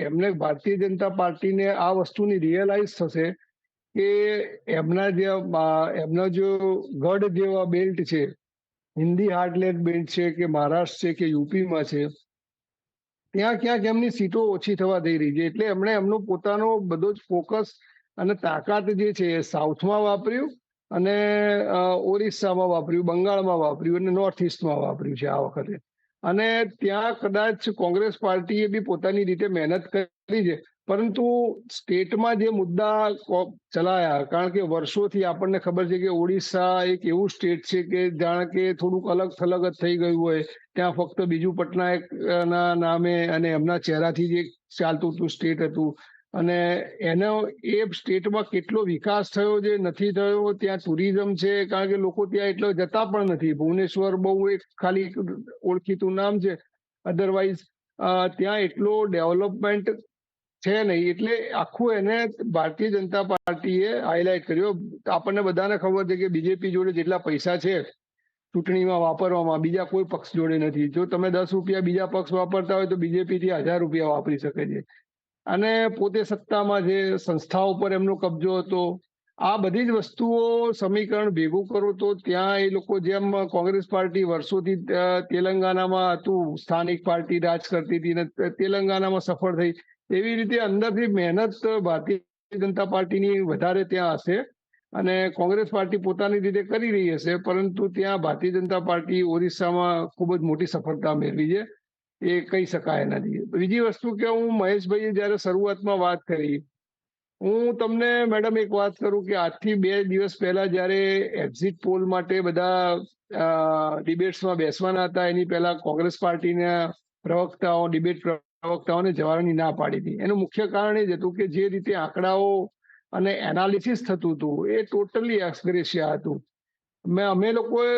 S4: એમને ભારતીય જનતા પાર્ટીને આ વસ્તુની રિયલાઇઝ થશે કે એમના જો ગઢ જેવા બેલ્ટ છે, હિન્દી હાર્ટલેન્ડ બેલ્ટ છે કે મહારાષ્ટ્ર છે કે યુપીમાં છે, ત્યાં ક્યાંક એમની સીટો ઓછી થવા થઈ રહી છે. એટલે એમણે એમનો પોતાનો બધો જ ફોકસ અને તાકાત જે છે એ સાઉથમાં વાપર્યું અને ઓરિસ્સામાં વાપર્યું, બંગાળમાં વાપર્યું અને નોર્થ ઇસ્ટમાં વાપર્યું છે આ વખતે. અને ત્યાં કદાચ કોંગ્રેસ પાર્ટીએ બી પોતાની રીતે મહેનત કરી છે, પરંતુ સ્ટેટમાં જે મુદ્દા ચલાયા, કારણ કે વર્ષોથી આપણને ખબર છે કે ઓડિશા એક એવું સ્ટેટ છે કે જાણે કે થોડુંક અલગ થલગ જ થઈ ગયું હોય. ત્યાં ફક્ત બીજુ પટનાયક ના નામે અને એમના ચહેરાથી જે ચાલતું હતું સ્ટેટ હતું, અને એનો એ સ્ટેટમાં કેટલો વિકાસ થયો છે નથી થયો. ત્યાં ટુરિઝમ છે, કારણ કે લોકો ત્યાં એટલો જતા પણ નથી. ભુવનેશ્વર બહુ એક ખાલી ઓળખીતું નામ છે, અધરવાઇઝ ત્યાં એટલો ડેવલપમેન્ટ છે નહીં. એટલે આખું એને ભારતીય જનતા પાર્ટીએ હાઇલાઇટ કર્યો. આપણને બધાને ખબર છે કે બીજેપી જોડે જેટલા પૈસા છે ચૂંટણીમાં વાપરવામાં, બીજા કોઈ પક્ષ જોડે નથી. જો તમે 10 રૂપિયા બીજા પક્ષ વાપરતા હોય તો બીજેપી થી 1000 રૂપિયા વાપરી શકે છે. અને પોતે સત્તામાં છે, સંસ્થાઓ પર એમનો કબજો હતો. આ બધી જ વસ્તુઓ સમીકરણ ભેગું કરો તો ત્યાં એ લોકો, જેમ કોંગ્રેસ પાર્ટી વર્ષોથી તેલંગાનામાં હતું, સ્થાનિક પાર્ટી રાજ કરતી હતી ને તેલંગાનામાં સફળ થઈ, એવી રીતે અંદરથી મહેનત ભારતીય જનતા પાર્ટીની વધારે ત્યાં હશે અને કોંગ્રેસ પાર્ટી પોતાની રીતે કરી રહી હશે. પરંતુ ત્યાં ભારતીય જનતા પાર્ટી ઓરિસ્સામાં ખૂબ જ મોટી સફળતા મેળવી છે, એ કહી શકાય નથી. બીજી વસ્તુ કે હું મહેશભાઈએ જ્યારે શરૂઆતમાં વાત કરી, હું તમને મેડમ એક વાત કરું કે આજથી 2 દિવસ પહેલા જ્યારે એક્ઝિટ પોલ માટે બધા ડિબેટ્સમાં બેસવાના હતા, એની પહેલા કોંગ્રેસ પાર્ટીના પ્રવક્તાઓ, ડિબેટ પ્રવક્તાઓને જવાની ના પાડી હતી. એનું મુખ્ય કારણ એ જ હતું કે જે રીતે આંકડાઓ અને એનાલિસિસ થતું હતું એ ટોટલી એક્સગ્રેશિયા હતું. અમે લોકોએ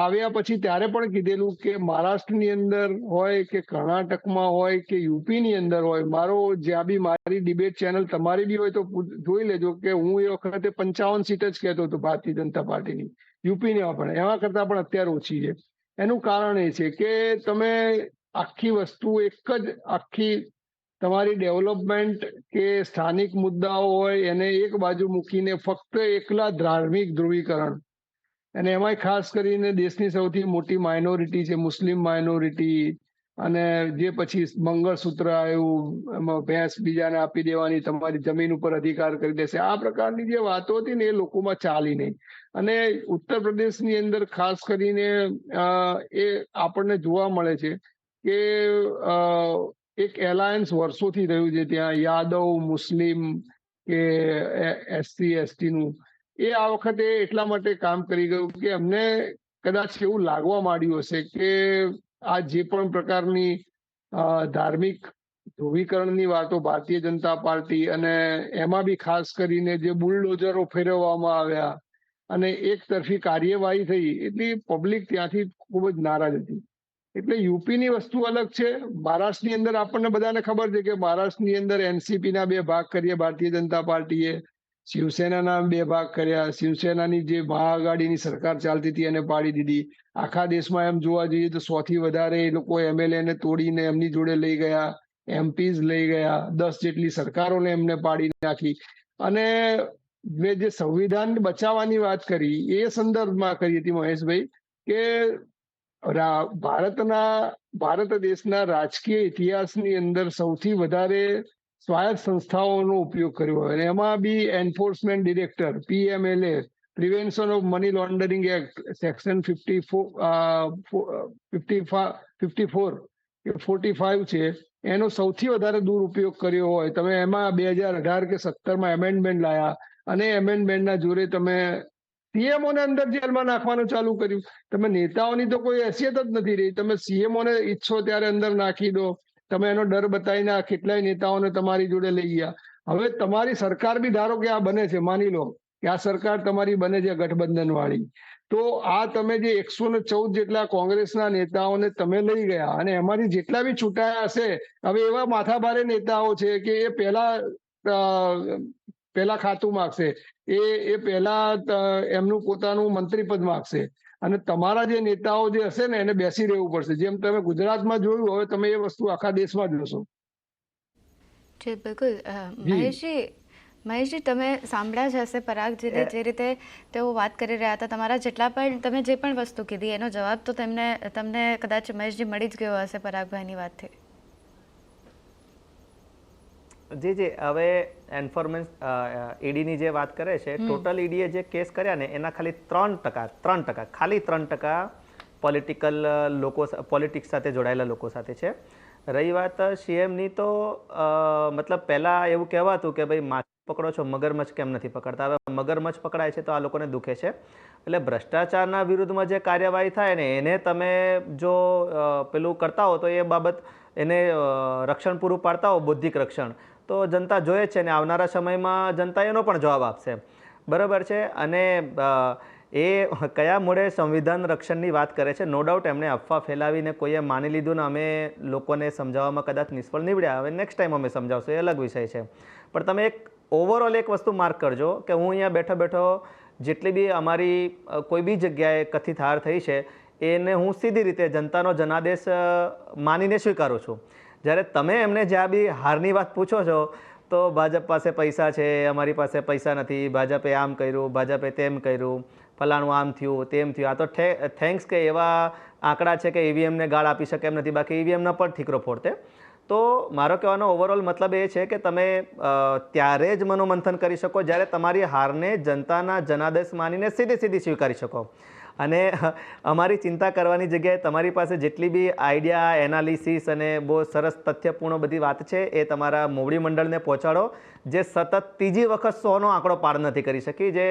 S4: આવ્યા પછી ત્યારે પણ કીધેલું કે મહારાષ્ટ્રની અંદર હોય કે કર્ણાટકમાં હોય કે યુપીની અંદર હોય, જ્યાં બી મારી ડિબેટ ચેનલ તમારી બી હોય તો જોઈ લેજો કે હું એ વખતે 55 સીટ જ કહેતો હતો ભારતીય જનતા પાર્ટીની. યુપીની પણ એમાં કરતાં પણ અત્યારે ઓછી છે. એનું કારણ એ છે કે તમે આખી વસ્તુ આખી તમારી ડેવલપમેન્ટ કે સ્થાનિક મુદ્દાઓ હોય એને એક બાજુ મૂકીને ફક્ત એકલા ધાર્મિક ધ્રુવીકરણ, અને એમાંય ખાસ કરીને દેશની સૌથી મોટી માઇનોરિટી છે મુસ્લિમ માઇનોરિટી, અને જે પછી મંગળસૂત્ર આવ્યું, એમાં ભેંસ બીજાને આપી દેવાની, તમારી જમીન ઉપર અધિકાર કરી દેશે, આ પ્રકારની જે વાતો હતી ને એ લોકોમાં ચાલી નહીં. અને ઉત્તર પ્રદેશની અંદર ખાસ કરીને એ આપણને જોવા મળે છે કે એક એલાયન્સ વર્ષોથી રહ્યું છે ત્યાં, યાદવ મુસ્લિમ કે SC ST નું. એ આ વખતે એટલા માટે કામ કરી ગયું કે અમને કદાચ એવું લાગવા માંડ્યું હશે કે આ જે પણ પ્રકારની ધાર્મિક ધ્રુવીકરણની વાતો ભારતીય જનતા પાર્ટી, અને એમાં બી ખાસ કરીને જે બુલડોઝરો ફેરવવામાં આવ્યા અને એક તરફી કાર્યવાહી થઈ, એટલી પબ્લિક ત્યાંથી ખૂબ જ નારાજ હતી. એટલે યુપીની વસ્તુ અલગ છે. મહારાષ્ટ્રની અંદર આપણને બધાને ખબર છે કે મહારાષ્ટ્રની અંદર NCP ના 2 ભાગ કરીએ ભારતીય જનતા પાર્ટીએ, શિવસેનાના 2 ભાગ કર્યા. શિવસેનાની જે મહાઆઘાડીની સરકાર ચાલતી હતી એને પાડી દીધી. આખા દેશમાં એમ જોવા જઈએ તો 100 થી વધારે એ લોકો MLA ને તોડીને એમની જોડે લઈ ગયા, MPs લઈ ગયા, 10 જેટલી સરકારોને એમને પાડી નાખી. અને મેં જે સંવિધાન બચાવવાની વાત કરી એ સંદર્ભમાં કરી હતી મહેશભાઈ કે ભારત દેશના રાજકીય ઇતિહાસની અંદર સૌથી વધારે સ્વાયત્ત સંસ્થાઓનો ઉપયોગ કર્યો હોય, અને એમાં બી enforcement director PMLA, prevention of money laundering act section 45 છે, એનો સૌથી વધારે દુરુપયોગ કર્યો હોય. તમે એમાં 2018 કે 17માં એમેન્ડમેન્ટ લાયા અને એમેન્ડમેન્ટના જોરે તમે CMOને અંદર જેલમાં નાખવાનું ચાલુ કર્યું. તમે નેતાઓની તો કોઈ હેસિયત જ નથી રહી. તમે CMOને ઈચ્છો ત્યારે અંદર નાખી દો. તમે એનો ડર બતાવીને કેટલાય નેતાઓને તમારી જોડે લઈ ગયા. હવે તમારી સરકાર બી ધારો કે આ બને છે, માની લો કે આ સરકાર તમારી બને છે ગઠબંધન વાળી, તો આ તમે જે 114 જેટલા કોંગ્રેસના નેતાઓને તમે લઈ ગયા અને એમાંથી જેટલા બી છૂટાયા હશે, હવે એવા માથાભારે નેતાઓ છે કે એ પહેલા ખાતું માગશે, એ પહેલા એમનું પોતાનું મંત્રીપદ માગશે અને તમારા જે નેતાઓ જે હશે ને એને બેસી રહેવું પડશે. જેમ તમે ગુજરાતમાં જોયું, હવે તમે એ વસ્તુ આખા દેશમાં જોશો.
S1: જી બિલકુલ. મહેશજી, તમે સાંભળ્યા જ હશે પરાગજીને જે રીતે તેઓ વાત કરી રહ્યા હતા. તમારા જેટલા પણ તમે જે પણ વસ્તુ કીધી એનો જવાબ તો તમને કદાચ મહેશજી મળી જ ગયો હશે પરાગભાઈની વાતથી.
S5: જી હવે એન્ફોર્સમેન્ટ ઈડીની જે વાત કરે છે, ટોટલ ઈડીએ જે કેસ કર્યા ને એના ખાલી 3% ખાલી 3% પોલિટિક્સ સાથે જોડાયેલા લોકો સાથે છે. રહી વાત સીએમની, તો મતલબ પહેલાં એવું કહેવાતું કે ભાઈ માછલી પકડો છો, મગરમચ્છ કેમ નથી પકડતા. હવે મગરમચ્છ પકડાય છે તો આ લોકોને દુખે છે. એટલે ભ્રષ્ટાચારના વિરુદ્ધમાં જે કાર્યવાહી થાય ને એને તમે જો પેલું કરતા હો તો એ બાબત એને રક્ષણ પૂરું પાડતા હો, બૌદ્ધિક રક્ષણ, તો જનતા જોઈએ છે ને આવનારા સમયમાં જનતા એનો પણ જવાબ આપશે. બરાબર છે. અને એ કયા મોડે સંવિધાન રક્ષણની વાત કરે છે. નો ડાઉટ એમણે અફવા ફેલાવીને કોઈએ માની લીધું ને અમે લોકોને સમજાવવામાં કદાચ નિષ્ફળ નીવડ્યા. હવે નેક્સ્ટ ટાઈમ અમે સમજાવશું, એ અલગ વિષય છે. પણ તમે ઓવરઓલ એક વસ્તુ માર્ક કરજો કે હું અહીંયા બેઠો બેઠો જેટલી બી અમારી કોઈ બી જગ્યાએ કથિત હાર થઈ છે એને હું સીધી રીતે જનતાનો જનાદેશ માનીને સ્વીકારું છું. જ્યારે તમે એમને જ્યાં બી હારની વાત પૂછો છો તો ભાજપ પાસે પૈસા છે, અમારી પાસે પૈસા નથી, ભાજપે આમ કર્યું, ભાજપે તેમ કર્યું, ફલાણું આમ થયું, તેમ થયું. આ તો થેન્ક્સ કે એવા આંકડા છે કે ઈવીએમને ગાળ આપી શકે એમ નથી, બાકી ઈવીએમના પણ ઠીકરો ફોડતે. તો મારો કહેવાનો ઓવરઓલ મતલબ એ છે કે તમે ત્યારે જ મનોમંથન કરી શકો જ્યારે તમારી હારને જનતાના જનાદેશ માનીને સીધી સ્વીકારી શકો. અને અમારી ચિંતા કરવાની જગ્યાએ તમારી પાસે જેટલી બી આઈડિયા, એનાલિસિસ અને બહુ સરસ તથ્યપૂર્ણ બધી વાત છે એ તમારા મોવડી મંડળને પહોંચાડો, જે સતત ત્રીજી વખત 100નો આંકડો પાર નથી કરી શકી, જે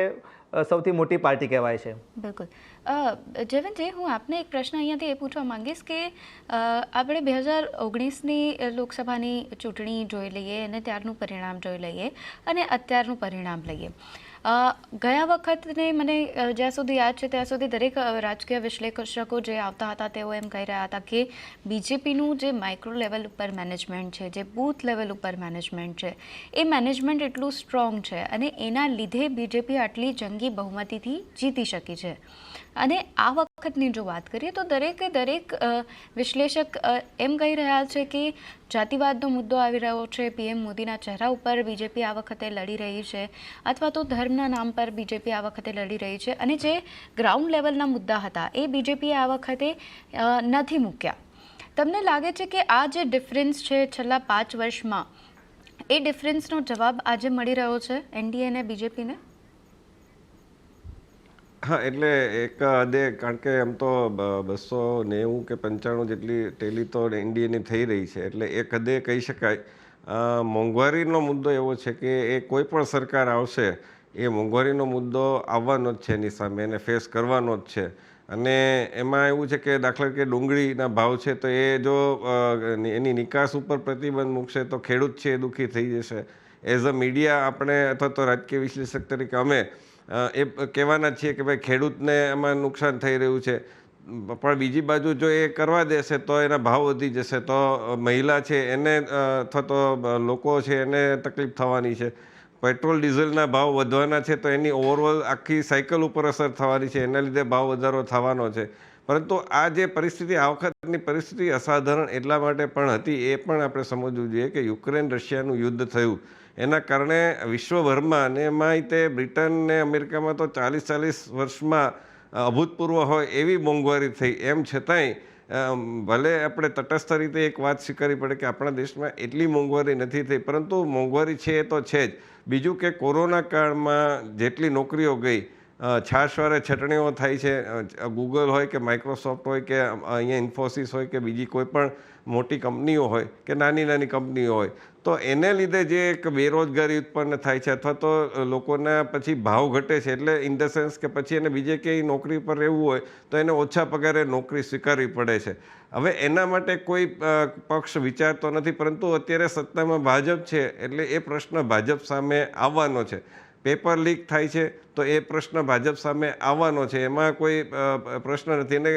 S5: સૌથી મોટી પાર્ટી કહેવાય છે.
S1: બિલકુલ. જયવંતજી, હું આપને એક પ્રશ્ન અહીંયાથી એ પૂછવા માંગીશ કે આપણે 2019ની લોકસભાની ચૂંટણી જોઈ લઈએ અને ત્યારનું પરિણામ જોઈ લઈએ અને અત્યારનું પરિણામ લઈએ. ગયા વખતને મને જ્યાં સુધી યાદ છે ત્યાં સુધી દરેક રાજકીય વિશ્લેષકો જે આવતા હતા તેઓ એમ કહી રહ્યા હતા કે બીજેપીનું જે માઇક્રો લેવલ ઉપર મેનેજમેન્ટ છે, જે બૂથ લેવલ ઉપર મેનેજમેન્ટ છે, એ મેનેજમેન્ટ એટલું સ્ટ્રોંગ છે અને એના લીધે બીજેપી આટલી જંગી બહુમતીથી જીતી શકી છે. અને આ વખતની જો વાત કરીએ તો દરેક વિશ્લેષક એમ કહી રહ્યા છે કે જાતિવાદનો મુદ્દો આવી રહ્યો છે, પીએમ મોદીના ચહેરા ઉપર બીજેપી આ વખતે લડી રહી છે, અથવા તો ધર્મના નામ પર બીજેપી આ વખતે લડી રહી છે, અને જે ગ્રાઉન્ડ લેવલના મુદ્દા હતા એ બીજેપીએ આ વખતે નથી મૂક્યા. તમને લાગે છે કે આ જે ડિફરન્સ છે છેલ્લા 5 વર્ષમાં, એ ડિફરન્સનો જવાબ આજે મળી રહ્યો છે એનડીએ અને બીજેપીને?
S2: હા, એટલે એક હદે, કારણ કે એમ તો 290 કે 95 જેટલી ટેલી તો એનડીએની થઈ રહી છે, એટલે એક હદે કહી શકાય. મોંઘવારીનો મુદ્દો એવો છે કે એ કોઈ પણ સરકાર આવશે એ મોંઘવારીનો મુદ્દો આવવાનો જ છે, એની સામે એને ફેસ કરવાનો જ છે. અને એમાં એવું છે કે દાખલા તરીકે ડુંગળીના ભાવ છે તો એ જો એની નિકાસ ઉપર પ્રતિબંધ મૂકશે તો ખેડૂત છે એ દુઃખી થઈ જશે. એઝ અ મીડિયા આપણે અથવા તો રાજકીય વિશ્લેષક તરીકે અમે એ કહેવાના છીએ કે ભાઈ ખેડૂતને એમાં નુકસાન થઈ રહ્યું છે, પણ બીજી બાજુ જો એ કરવા દેશે તો એના ભાવ વધી જશે, તો મહિલા છે એને અથવા તો લોકો છે એને તકલીફ થવાની છે. પેટ્રોલ ડીઝલના ભાવ વધવાના છે તો એની ઓવરઓલ આખી સાયકલ ઉપર અસર થવાની છે, એના લીધે ભાવ વધારો થવાનો છે. પરંતુ આ જે પરિસ્થિતિ, આ વખતની પરિસ્થિતિ અસાધારણ એટલા માટે પણ હતી, એ પણ આપણે સમજવું જોઈએ કે યુક્રેન રશિયાનું યુદ્ધ થયું એના કારણે વિશ્વભરમાં, અને એમાંય તે બ્રિટન ને અમેરિકામાં તો 40 વર્ષમાં અભૂતપૂર્વ હોય એવી મોંઘવારી થઈ. એમ છતાંય ભલે આપણે તટસ્થ રીતે એક વાત સ્વીકારવી પડે કે આપણા દેશમાં એટલી મોંઘવારી નથી થઈ, પરંતુ મોંઘવારી છે એ તો છે જ. બીજું કે કોરોના કાળમાં જેટલી નોકરીઓ ગઈ, છાશવારે છટણીઓ થાય છે, ગૂગલ હોય કે માઇક્રોસોફ્ટ હોય કે અહીંયા ઇન્ફોસિસ હોય કે બીજી કોઈ પણ મોટી કંપનીઓ હોય કે નાની કંપનીઓ હોય, તો એને લીધે જે એક બેરોજગારી ઉત્પન્ન થાય છે અથવા તો લોકોના પછી ભાવ ઘટે છે, એટલે ઇન ધ સેન્સ કે પછી એને બીજે ક્યાંય નોકરી પર રહેવું હોય તો એને ઓછા પગારે નોકરી સ્વીકારવી પડે છે. હવે એના માટે કોઈ પક્ષ વિચારતો નથી, પરંતુ અત્યારે સત્તામાં ભાજપ છે એટલે એ પ્રશ્ન ભાજપ સામે આવવાનો છે. પેપર લીક થાય છે તો એ પ્રશ્ન ભાજપ સામે આવવાનો છે, એમાં કોઈ પ્રશ્ન નથી. એને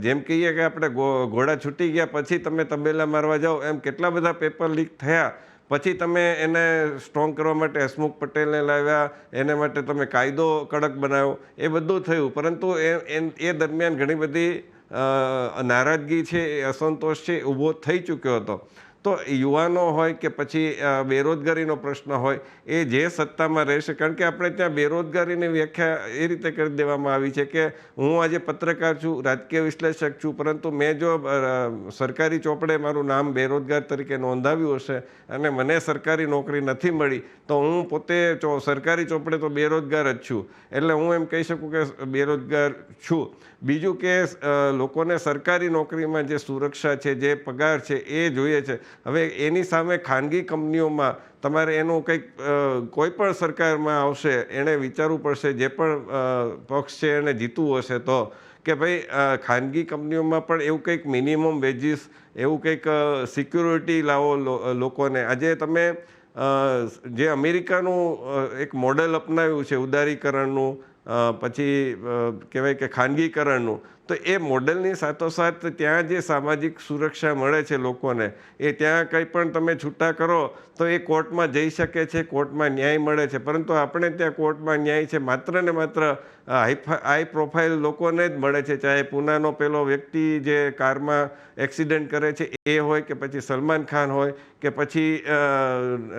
S2: જેમ કહીએ કે આપણે ઘોડા છૂટી ગયા પછી તમે તબેલા મારવા જાઓ, એમ કેટલા બધા પેપર લીક થયા પછી તમે એને સ્ટ્રોંગ કરવા માટે હસમુખ પટેલને લાવ્યા, એને માટે તમે કાયદો કડક બનાવ્યો, એ બધું થયું. પરંતુ એ દરમિયાન ઘણી બધી નારાજગી છે, એ અસંતોષ છે, ઊભો થઈ ચૂક્યો હતો. તો યુવાનો હોય કે પછી બેરોજગારીનો પ્રશ્ન હોય, એ જે સત્તામાં રહેશે, કારણ કે આપણે ત્યાં બેરોજગારીની વ્યાખ્યા એ રીતે કરી દેવામાં આવી છે કે હું આજે પત્રકાર છું, રાજકીય વિશ્લેષક છું, પરંતુ મેં જો સરકારી ચોપડે મારું નામ બેરોજગાર તરીકે નોંધાવ્યું હશે અને મને સરકારી નોકરી નથી મળી તો હું પોતે સરકારી ચોપડે તો બેરોજગાર જ છું, એટલે હું એમ કહી શકું કે બેરોજગાર છું. બીજું કે લોકોને સરકારી નોકરીમાં જે સુરક્ષા છે, જે પગાર છે, એ જોઈએ છે. હવે એની સામે ખાનગી કંપનીઓમાં તમારે એનું કંઈક કોઈ પણ સરકારમાં આવશે એણે વિચારવું પડશે, જે પણ પક્ષ છે એને જીતવું હશે તો, કે ભાઈ ખાનગી કંપનીઓમાં પણ એવું કંઈક મિનિમમ વેજીસ, એવું કંઈક સિક્યુરિટી લાવો લોકોને. આજે તમે જે અમેરિકાનું એક મોડેલ અપનાવ્યું છે ઉદારીકરણનું, પછી કહેવાય કે ખાનગીકરણનું, તો એ મોડેલની સાથોસાથ ત્યાં જે સામાજિક સુરક્ષા મળે છે લોકોને, એ ત્યાં કંઈ પણ તમે છૂટા કરો તો એ કોર્ટમાં જઈ શકે છે, કોર્ટમાં ન્યાય મળે છે. પરંતુ આપણે ત્યાં કોર્ટમાં ન્યાય છે માત્ર ને માત્ર હાઈ પ્રોફાઇલ લોકોને જ મળે છે, ચાહે પૂનાનો પેલો વ્યક્તિ જે કારમાં એક્સિડન્ટ કરે છે એ હોય, કે પછી સલમાન ખાન હોય, કે પછી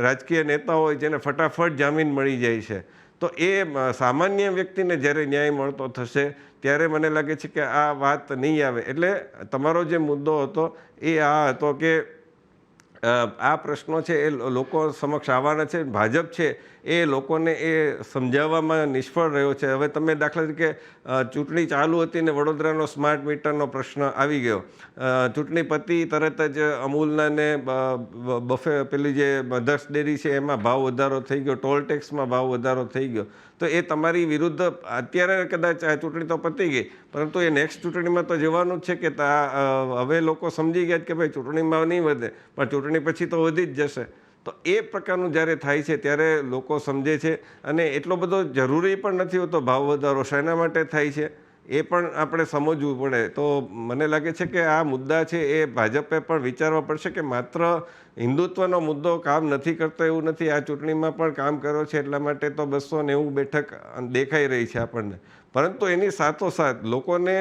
S2: રાજકીય નેતા હોય જેને ફટાફટ જામીન મળી જાય છે. તો એ સામાન્ય વ્યક્તિને જ્યારે ન્યાય મળતો થશે ત્યારે મને લાગે છે કે આ વાત નહીં આવે. એટલે તમારો જે મુદ્દો હતો એ આ હતો કે આ પ્રશ્નો છે એ લોકો સમક્ષ આવવાના છે. ભાજપ છે એ લોકોને એ સમજાવવામાં નિષ્ફળ રહ્યો છે. હવે તમે દાખલા તરીકે ચૂંટણી ચાલુ હતી ને વડોદરાનો સ્માર્ટ મીટરનો પ્રશ્ન આવી ગયો, ચૂંટણી પતી તરત જ અમૂલના ને પેલી જે મધર્સ ડેરી છે એમાં ભાવ વધારો થઈ ગયો, ટોલ ટેક્સમાં ભાવ વધારો થઈ ગયો. તો એ તમારી વિરુદ્ધ અત્યારે કદાચ આ ચૂંટણી તો પતી ગઈ, પરંતુ એ નેક્સ્ટ ચૂંટણીમાં તો જવાનું જ છે કે હવે લોકો સમજી ગયા કે ભાઈ ચૂંટણીમાં નહીં વધે પણ ચૂંટણી પછી તો વધી જ જશે. તો એ પ્રકારનું જ્યારે થાય છે ત્યારે લોકો સમજે છે, અને એટલો બધો જરૂરી પણ નથી હોતો ભાવ વધારો શેના માટે થાય છે એ પણ આપણે સમજવું પડે. તો મને લાગે છે કે આ મુદ્દા છે એ ભાજપે પણ વિચારવા પડશે કે માત્ર હિન્દુત્વનો મુદ્દો કામ નથી કરતો એવું નથી, આ ચૂંટણીમાં પણ કામ કર્યો છે, એટલા માટે તો 290 બેઠક દેખાઈ રહી છે આપણને. પરંતુ એની સાથોસાથ લોકોને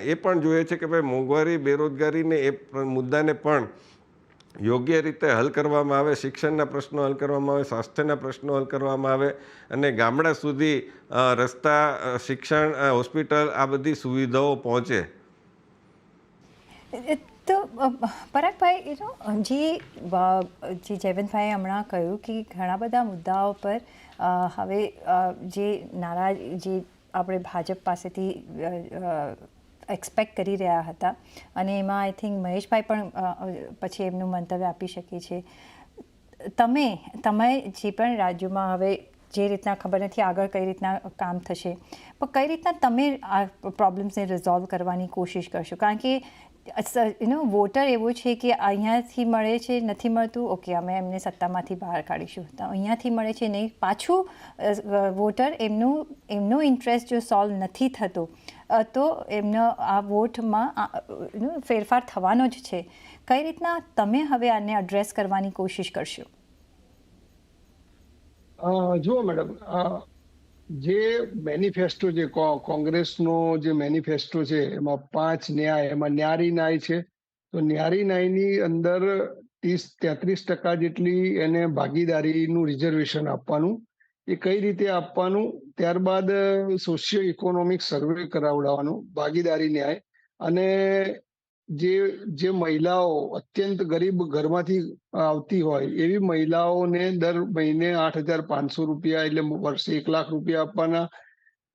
S2: એ પણ જોઈએ છે કે ભાઈ મોંઘવારી, બેરોજગારીને એ મુદ્દાને પણ યોગ્ય રીતે હલ કરવામાં આવે, શિક્ષણના પ્રશ્નો હલ કરવામાં આવે, સ્વાસ્થ્યના પ્રશ્નો હલ કરવામાં આવે, અને ગામડા સુધી રસ્તા, શિક્ષણ, હોસ્પિટલ આ બધી સુવિધાઓ પહોંચે.
S3: તો પરાગભાઈ, જે જયવંતભાઈએ હમણાં કહ્યું કે ઘણા બધા મુદ્દાઓ પર હવે જે આપણે ભાજપ પાસેથી એક્સપેક્ટ કરી રહ્યા હતા, અને એમાં આઈ થિંક મહેશભાઈ પણ પછી એમનું મંતવ્ય આપી શકે છે. તમે જે પણ રાજ્યોમાં હવે જે રીતના ખબર નથી આગળ કઈ રીતના કામ થશે, પણ કઈ રીતના તમે આ પ્રોબ્લેમ્સને રિઝોલ્વ કરવાની કોશિશ કરશો? કારણ કે વોટર એવો છે કે અહીંયાથી મળે છે, નથી મળતું, ઓકે અમે એમને સત્તામાંથી બહાર કાઢીશું, તો અહીંયાથી મળે છે નહીં, પાછું વોટર એમનો ઇન્ટરેસ્ટ જો સોલ્વ નથી થતો તો એમનો આ વોટમાં ફેરફાર થવાનો જ છે. કઈ રીતના તમે હવે આને એડ્રેસ કરવાની કોશિશ કરશો?
S4: જુઓ મેડમ, જે મેનિફેસ્ટો છે કોંગ્રેસનો, જે મેનિફેસ્ટો છે એમાં 5 ન્યાય, એમાં ન્યારી ન્યાય છે. તો ન્યારી ન્યાયની અંદર 30-33% જેટલી એને ભાગીદારીનું રિઝર્વેશન આપવાનું. એ કઈ રીતે આપવાનું, ત્યારબાદ સોશિયો ઇકોનોમિક સર્વે કરાવડાવવાનું, ભાગીદારી ન્યાય. અને જે મહિલાઓ અત્યંત ગરીબ ઘરમાંથી આવતી હોય એવી મહિલાઓને દર મહિને 8,500 રૂપિયા, એટલે વર્ષે 1 લાખ રૂપિયા આપવાના.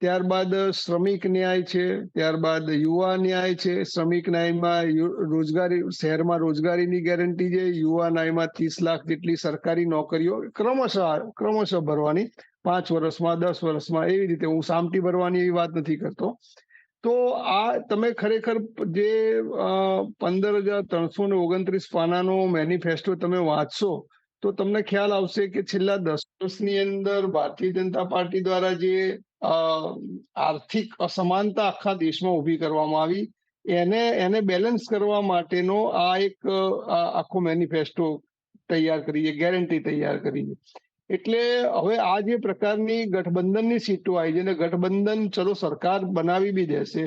S4: ત્યારબાદ શ્રમિક ન્યાય છે, ત્યારબાદ યુવા ન્યાય છે. શ્રમિક ન્યાયમાં રોજગારી, શહેરમાં રોજગારીની ગેરંટી છે. યુવા ન્યાયમાં 30 લાખ જેટલી સરકારી નોકરીઓ ક્રમશઃ ભરવાની, 5 વર્ષમાં, 10 વર્ષમાં, એવી રીતે. હું સામટી ભરવાની એવી વાત નથી કરતો. તો આ તમે ખરેખર જે 15,329 પાનાનો મેનિફેસ્ટો તમે વાંચશો તો તમને ખ્યાલ આવશે કે છેલ્લા 10 વર્ષની અંદર ભારતીય જનતા પાર્ટી દ્વારા જે આર્થિક અસમાનતા આખા દેશમાં ઊભી કરવામાં આવી એને બેલેન્સ કરવા માટેનો આ એક આખો મેનિફેસ્ટો તૈયાર કરી છે, ગેરંટી તૈયાર કરી છે. એટલે હવે આ જે પ્રકારની ગઠબંધનની સીટો આવી છે ને ગઠબંધન ચલો સરકાર બનાવી બી દેશે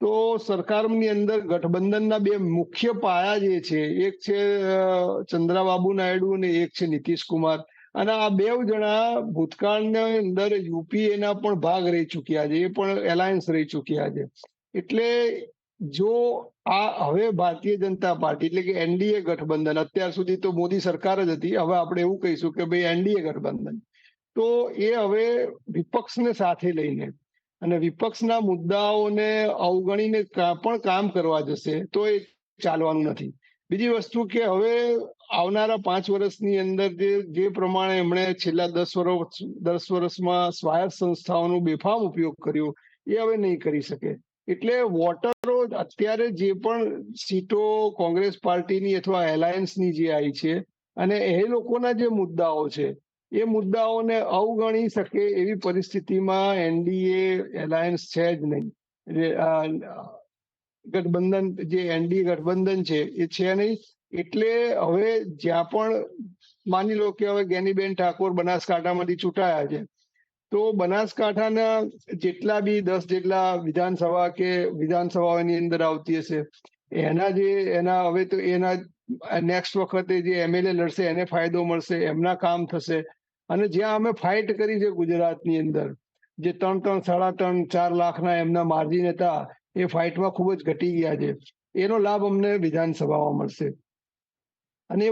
S4: તો સરકારની અંદર ગઠબંધનના બે મુખ્ય પાયા જે છે, એક છે ચંદ્રાબાબુ નાયડુ અને એક છે નીતિશ કુમાર. અને આ બે જણા ભૂતકાળની અંદર યુપીએના પણ ભાગ રહી ચૂક્યા છે, એ પણ એલાયન્સ રહી ચૂક્યા છે. એટલે જો આ હવે ભારતીય જનતા પાર્ટી એટલે કે એનડીએ ગઠબંધન, અત્યાર સુધી તો મોદી સરકાર જ હતી, હવે આપણે એવું કહીશું કે ભાઈ એનડીએ ગઠબંધન, તો એ હવે વિપક્ષને સાથે લઈને અને વિપક્ષના મુદ્દાઓને અવગણીને પણ કામ કરવા જશે તો એ ચાલવાનું નથી. બીજી વસ્તુ કે હવે આવનારા 5 વર્ષની અંદર જે પ્રમાણે એમણે છેલ્લા 10 વર્ષમાં સ્વાયત્ત સંસ્થાઓનો બેફામ ઉપયોગ કર્યો એ હવે નહીં કરી શકે. એટલે વોટરો અત્યારે જે પણ સીટો કોંગ્રેસ પાર્ટીની અથવા એલાયન્સની જે આવી છે અને એ લોકોના જે મુદ્દાઓ છે એ મુદ્દાઓને અવગણી શકે એવી પરિસ્થિતિમાં એનડીએ એલાયન્સ છે જ નહીં. ગઠબંધન જે એનડીએ ગઠબંધન છે એ છે નહીં. એટલે હવે જ્યાં પણ માની લો કે હવે ગેનીબેન ઠાકોર બનાસકાંઠામાંથી ચૂંટાયા છે તો બનાસકાંઠાના જેટલા બી 10 જેટલા વિધાનસભા કે વિધાનસભાઓની અંદર આવતી હશે એના હવે તો એના નેક્સ્ટ વખતે જે એમએલએ લડશે એને ફાયદો મળશે, એમના કામ થશે. અને જ્યાં અમે ફાઇટ કરી છે ગુજરાતની અંદર જે 3, 3, 4 લાખના એમના માર્જિન હતા એ ફાઇટમાં ખૂબ જ ઘટી ગયા છે, એનો લાભ અમને વિધાનસભામાં મળશે. અને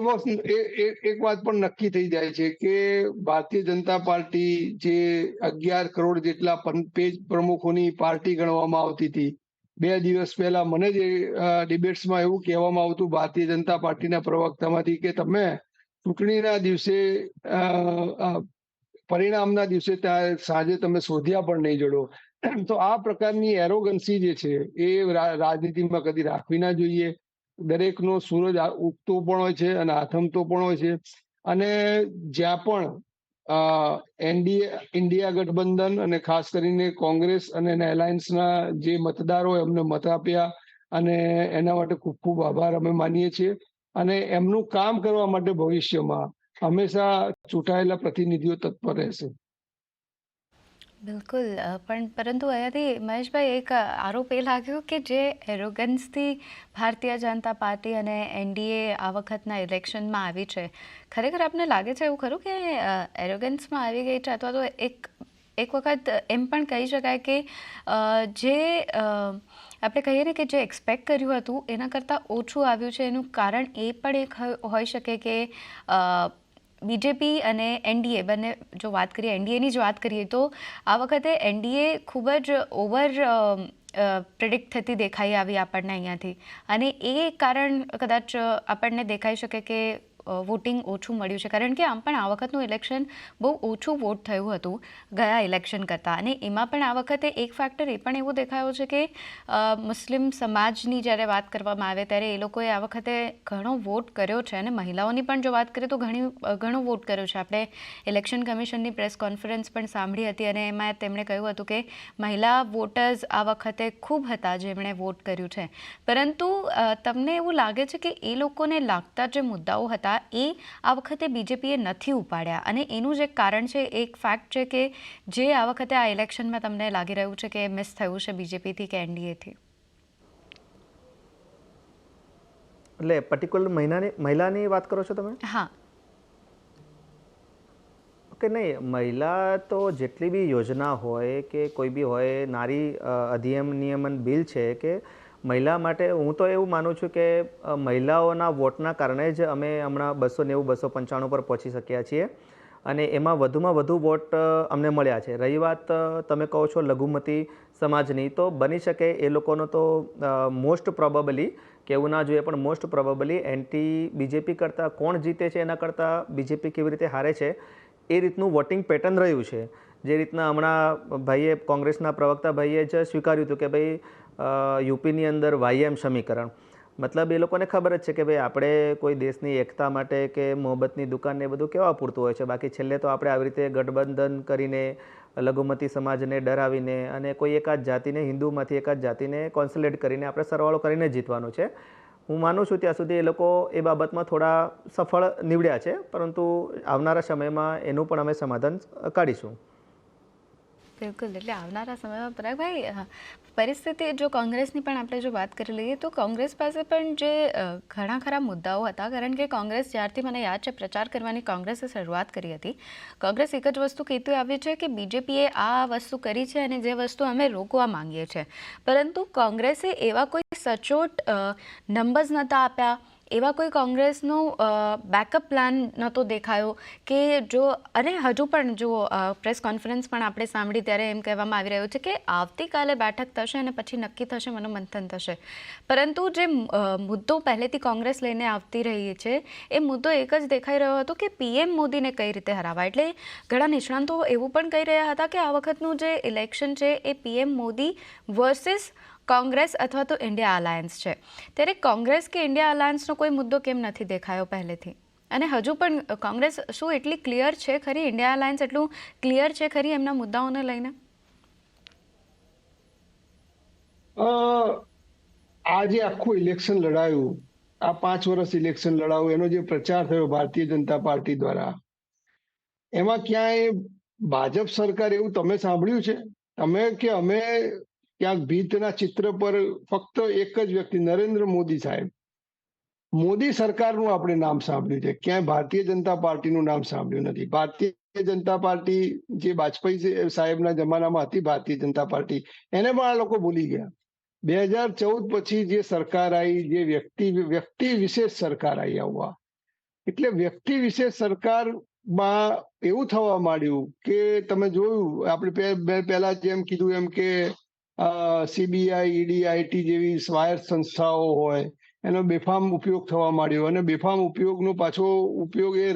S4: એક વાત પણ નક્કી થઈ જાય છે કે ભારતીય જનતા પાર્ટી જે 11 કરોડ જેટલા પેજ પ્રમુખોની પાર્ટી ગણવામાં આવતી હતી, 2 દિવસ પહેલા મને જે ડિબેટ્સમાં એવું કહેવામાં આવતું ભારતીય જનતા પાર્ટીના પ્રવક્તામાંથી કે તમે ચૂંટણીના દિવસે પરિણામના દિવસે ત્યાં સાંજે તમે શોધ્યા પણ નહીં જડો. તો આ પ્રકારની એરોગન્સી જે છે એ રાજનીતિમાં કદી રાખવી ના જોઈએ. દરેકનો સૂરજ ઉગતો પણ હોય છે અને આથમતો પણ હોય છે. અને જ્યાં પણ ઇન્ડિયા ગઠબંધન અને ખાસ કરીને કોંગ્રેસ અને એના એલાયન્સના જે મતદારો એમને મત આપ્યા અને એના માટે ખૂબ ખૂબ આભાર અમે માનીએ છીએ. અને એમનું કામ કરવા માટે ભવિષ્યમાં હંમેશા ચૂંટાયેલા પ્રતિનિધિઓ તત્પર રહેશે.
S1: બિલકુલ, પણ પરંતુ અહીંયાથી મહેશભાઈ એક આરોપ એ લાગ્યો કે જે એરોગન્સથી ભારતીય જનતા પાર્ટી અને એનડીએ આ વખતના ઇલેક્શનમાં આવી છે, ખરેખર આપને લાગે છે એવું ખરું કે એરોગન્સમાં આવી ગઈ છે, અથવા તો એક વખત એમ પણ કહી શકાય કે જે આપણે કહીએ ને કે જે એક્સપેક્ટ કર્યું હતું એના કરતાં ઓછું આવ્યું છે, એનું કારણ એ પણ એક હોઈ શકે કે બીજેપી અને એનડીએ બંને, જો વાત કરીએ એનડીએની જ વાત કરીએ તો આ વખતે એનડીએ ખૂબ જ ઓવર પ્રિડિક્ટ થતી દેખાઈ આવી આપણને અહીંયાથી, અને એ કારણ કદાચ આપણને દેખાઈ શકે કે વોટિંગ ઓછું મળ્યું છે. કારણ કે આમ પણ આ વખતનું ઇલેક્શન બહુ ઓછું વોટ થયું હતું ગયા ઇલેક્શન કરતાં, અને એમાં પણ આ વખતે એક ફેક્ટર એ પણ એવું દેખાયો છે કે મુસ્લિમ સમાજની જ્યારે વાત કરવામાં આવે ત્યારે એ લોકોએ આ વખતે ઘણો વોટ કર્યો છે, અને મહિલાઓની પણ જો વાત કરીએ તો ઘણો વોટ કર્યો છે. આપણે ઇલેક્શન કમિશનની પ્રેસ કોન્ફરન્સ પણ સાંભળી હતી અને એમાં તેમણે કહ્યું હતું કે મહિલા વોટર્સ આ વખતે ખૂબ હતા જેમણે વોટ કર્યું છે. પરંતુ તમને એવું લાગે છે કે એ લોકોને લાગતા જે મુદ્દાઓ હતા એ આ વખતે બીજેપીએ નથી ઉપાડ્યા, અને એનું જે કારણ છે, એક ફેક્ટ છે કે જે આ વખતે આ ઇલેક્શનમાં તમને લાગી રહ્યું છે કે મિસ થયું છે બીજેપીથી કે એનડીએથી?
S5: એટલે પર્ટિક્યુલર મહિલાની વાત કરો છો તમે?
S1: હા.
S5: ઓકે, નહીં, મહિલા તો જેટલી બી યોજના હોય કે કોઈ બી હોય, નારી નિયમન બિલ છે કે મહિલા માટે, હું તો એવું માનું છું કે મહિલાઓના વોટના કારણે જ અમે હમણાં 290, 295 પર પહોંચી શક્યા છીએ, અને એમાં વધુમાં વધુ વોટ અમને મળ્યા છે. રહી વાત તમે કહો છો લઘુમતી સમાજની, તો બની શકે એ લોકોનો તો મોસ્ટ પ્રોબેબલી, કહેવું ના જોઈએ પણ મોસ્ટ પ્રોબેબલી એન્ટી બીજેપી કરતાં કોણ જીતે છે એના કરતાં બીજેપી કેવી રીતે હારે છે એ રીતનું વોટિંગ પેટર્ન રહ્યું છે. જે રીતના હમણાં ભાઈએ, કોંગ્રેસના પ્રવક્તા ભાઈએ જ સ્વીકાર્યું હતું કે ભાઈ યુપીની અંદર YM સમીકરણ, મતલબ એ લોકોને ખબર જ છે કે ભાઈ આપણે કોઈ દેશની એકતા માટે કે મોહબ્બતની દુકાન ને એ બધું કેવા પૂરતું હોય છે, બાકી છેલ્લે તો આપણે આવી રીતે ગઠબંધન કરીને લઘુમતી સમાજને ડરાવીને અને કોઈ એકાદ જાતિને, હિન્દુમાંથી એકાદ જાતિને કોન્સોલિડેટ કરીને આપણે સરવાળો કરીને જીતવાનું છે. હું માનું છું ત્યાં સુધી એ લોકો એ બાબતમાં થોડા સફળ નીવડ્યા છે, પરંતુ આવનારા સમયમાં એનું પણ અમે સમાધાન કાઢીશું.
S1: બિલકુલ, એટલે આવનારા સમયમાં પરાગભાઈ પરિસ્થિતિ જો કોંગ્રેસની પણ આપણે જો વાત કરી લઈએ તો કોંગ્રેસ પાસે પણ જે ઘણા ખરા મુદ્દાઓ હતા, કારણ કે કોંગ્રેસ જ્યારથી મને યાદ છે પ્રચાર કરવાની કોંગ્રેસે શરૂઆત કરી હતી, કોંગ્રેસ એક જ વસ્તુ કહેતી આવી છે કે બીજેપીએ આ વસ્તુ કરી છે અને જે વસ્તુ અમે રોકવા માંગીએ છીએ, પરંતુ કોંગ્રેસે એવા કોઈ સચોટ નંબર્સ નહોતા આપ્યા, એવા કોઈ કોંગ્રેસનો બેકઅપ પ્લાન નહોતો દેખાયો કે જો, અને હજુ પણ જો પ્રેસ કોન્ફરન્સ પણ આપણે સાંભળી ત્યારે એમ કહેવામાં આવી રહ્યું છે કે આવતીકાલે બેઠક થશે અને પછી નક્કી થશે, મનોમંથન થશે, પરંતુ જે મુદ્દો પહેલેથી કોંગ્રેસ લઈને આવતી રહી છે એ મુદ્દો એક જ દેખાઈ રહ્યો હતો કે પીએમ મોદીને કઈ રીતે હરાવવા. એટલે ઘણા નિષ્ણાંતો એવું પણ કહી રહ્યા હતા કે આ વખતનું જે ઇલેક્શન છે એ પીએમ મોદી વર્સિસ કોંગ્રેસ અથવા તો ઇન્ડિયા અલાયન્સ છે. ત્યારે કોંગ્રેસ કે ઇન્ડિયા અલાયન્સનો કોઈ મુદ્દો કેમ નથી દેખાયો પહેલેથી, અને હજુ પણ કોંગ્રેસ શું એટલી ક્લિયર છે ખરી, ઇન્ડિયા અલાયન્સ એટલું ક્લિયર છે ખરી એમના મુદ્દાઓને લઈને?
S4: આજે આખું ઇલેક્શન લડાયું, આ 5 વર્ષ ઇલેક્શન લડાયું, એનો જે પ્રચાર થયો ભારતીય જનતા પાર્ટી દ્વારા, એમાં ક્યાંય ભાજપ સરકાર એવું તમે સાંભળ્યું છે? તમે કે અમે ક્યાંક ભીતના ચિત્ર પર ફક્ત એક જ વ્યક્તિ નરેન્દ્ર મોદી સાહેબ, મોદી સરકારનું આપણે નામ સાંભળ્યું છે, ક્યાંય ભારતીય જનતા પાર્ટીનું નામ સાંભળ્યું નથી. ભારતીય જનતા પાર્ટી જે વાજપેયી સાહેબના જમાનામાં હતી ભારતીય જનતા પાર્ટી, એને પણ આ લોકો ભૂલી ગયા. 2014 પછી જે સરકાર આવી, જે વ્યક્તિ વિશેષ સરકાર આવી આવવા, એટલે વ્યક્તિ વિશેષ સરકારમાં એવું થવા માંડ્યું કે તમે જોયું, આપણે પહેલા જેમ કીધું એમ કે સીબીઆઈ, ઈડી, આઈટી જેવી સ્વાયત્ત સંસ્થાઓ હોય એનો બેફામ ઉપયોગ થવા માંડ્યો, અને બેફામ ઉપયોગનો પાછો ઉપયોગ એ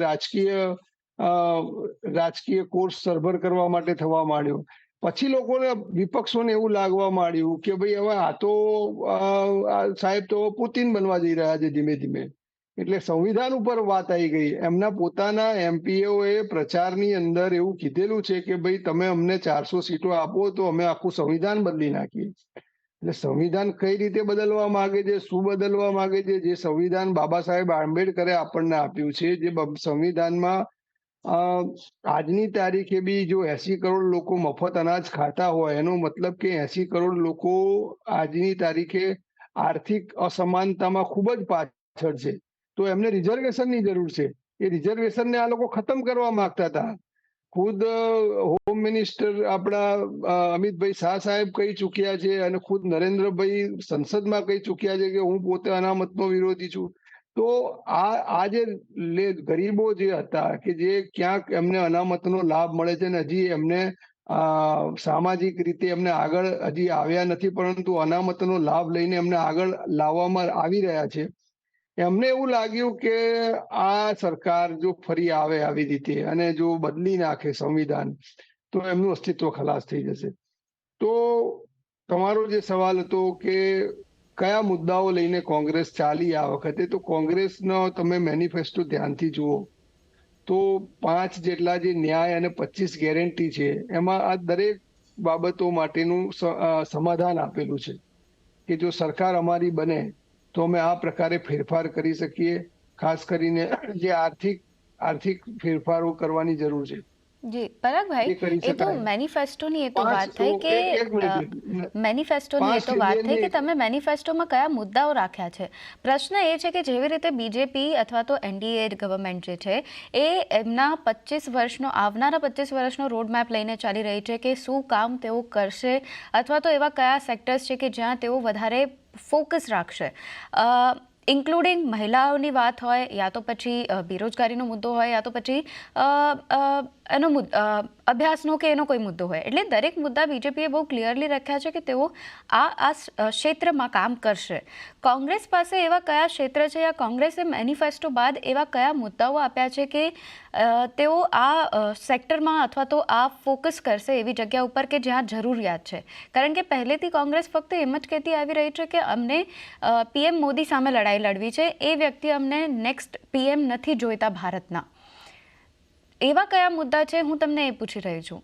S4: રાજકીય કોર્સ સરભર કરવા માટે થવા માંડ્યો. પછી લોકોને, વિપક્ષોને એવું લાગવા માંડ્યું કે ભાઈ હવે આ તો સાહેબ તો પુતિન બનવા જઈ રહ્યા છે ધીમે ધીમે. એટલે સંવિધાન ઉપર વાત આવી ગઈ. એમના પોતાના એમપીઓએ પ્રચારની અંદર એવું કીધેલું છે કે ભાઈ તમે અમને 400 સીટો આપો તો અમે આખું સંવિધાન બદલી નાખીએ. એટલે સંવિધાન કઈ રીતે બદલવા માંગે છે, શું બદલવા માંગે છે, જે સંવિધાન બાબા સાહેબ આંબેડકરે આપણને આપ્યું છે, જે સંવિધાનમાં આજની તારીખે બી જો 80 કરોડ લોકો મફત અનાજ ખાતા હોય, એનો મતલબ કે 80 કરોડ લોકો આજની તારીખે આર્થિક અસમાનતામાં ખૂબ જ પાછળ છે, તો એમને રિઝર્વેશનની જરૂર છે. એ રિઝર્વેશનને આ લોકો ખતમ કરવા માંગતા હતા. ખુદ હોમ મિનિસ્ટર આપણા અમિતભાઈ શાહ સાહેબ કહી ચુક્યા છે, અને ખુદ નરેન્દ્રભાઈ સંસદમાં કહી ચુક્યા છે કે હું પોતે અનામતનો વિરોધી છું. તો આ જે ગરીબો જે હતા કે જે ક્યાંક એમને અનામતનો લાભ મળે છે ને હજી એમને સામાજિક રીતે એમને આગળ હજી આવ્યા નથી, પરંતુ અનામતનો લાભ લઈને એમને આગળ લાવવામાં આવી રહ્યા છે. એમને એવું લાગ્યું કે આ સરકાર જો ફરી આવે આવી રીતે અને જો બદલી નાખે સંવિધાન, તો એમનું અસ્તિત્વ ખલાસ થઈ જશે. તો તમારો જે સવાલ હતો કે કયા મુદ્દાઓ લઈને કોંગ્રેસ ચાલી આ વખતે, તો કોંગ્રેસનો તમે મેનિફેસ્ટો ધ્યાનથી જુઓ તો 5 જેટલા જે ન્યાય અને 25 ગેરંટી છે, એમાં આ દરેક બાબતો માટેનું સમાધાન આપેલું છે કે જો સરકાર અમારી બને તો અમે આ પ્રકારે ફેરફાર કરી શકીએ. ખાસ કરીને જે આર્થિક ફેરફારો કરવાની જરૂર છે.
S1: જી પરાગભાઈ, એ તો મેનિફેસ્ટોની એ તો વાત થઈ કે મેનિફેસ્ટોની એ તો વાત થઈ કે તમે મેનિફેસ્ટોમાં કયા મુદ્દાઓ રાખ્યા છે. પ્રશ્ન એ છે કે જેવી રીતે બીજેપી અથવા તો એનડીએ ગવર્મેન્ટ જે છે એ એમના 25 વર્ષનો, આવનારા 25 વર્ષનો રોડમેપ લઈને ચાલી રહી છે કે શું કામ તેઓ કરશે અથવા તો એવા કયા સેક્ટર્સ છે કે જ્યાં તેઓ વધારે ફોકસ રાખશે, ઇન્ક્લુડિંગ મહિલાઓની વાત હોય, યા તો પછી બેરોજગારીનો મુદ્દો હોય, યા તો પછી એનો અભ્યાસનો કે એનો કોઈ મુદ્દો હોય. એટલે દરેક મુદ્દા બીજેપીએ બહુ ક્લિયરલી રાખ્યા છે કે તેઓ આ ક્ષેત્રમાં કામ કરશે. કોંગ્રેસ પાસે એવા કયા ક્ષેત્ર છે, યા કોંગ્રેસે મેનિફેસ્ટો બાદ એવા કયા મુદ્દાઓ આપ્યા છે કે તેઓ આ સેક્ટરમાં અથવા તો આ ફોકસ કરશે એવી જગ્યા ઉપર કે જ્યાં જરૂરિયાત છે? કારણ કે પહેલેથી કોંગ્રેસ ફક્ત એમ જ કહેતી આવી રહી છે કે અમને પીએમ મોદી સામે લડાઈ લડવી છે, એ વ્યક્તિ અમને નેક્સ્ટ પીએમ નથી જોઈતા ભારતના. એવા કયા મુદ્દા છે, હું તમને એ પૂછી રહી છું.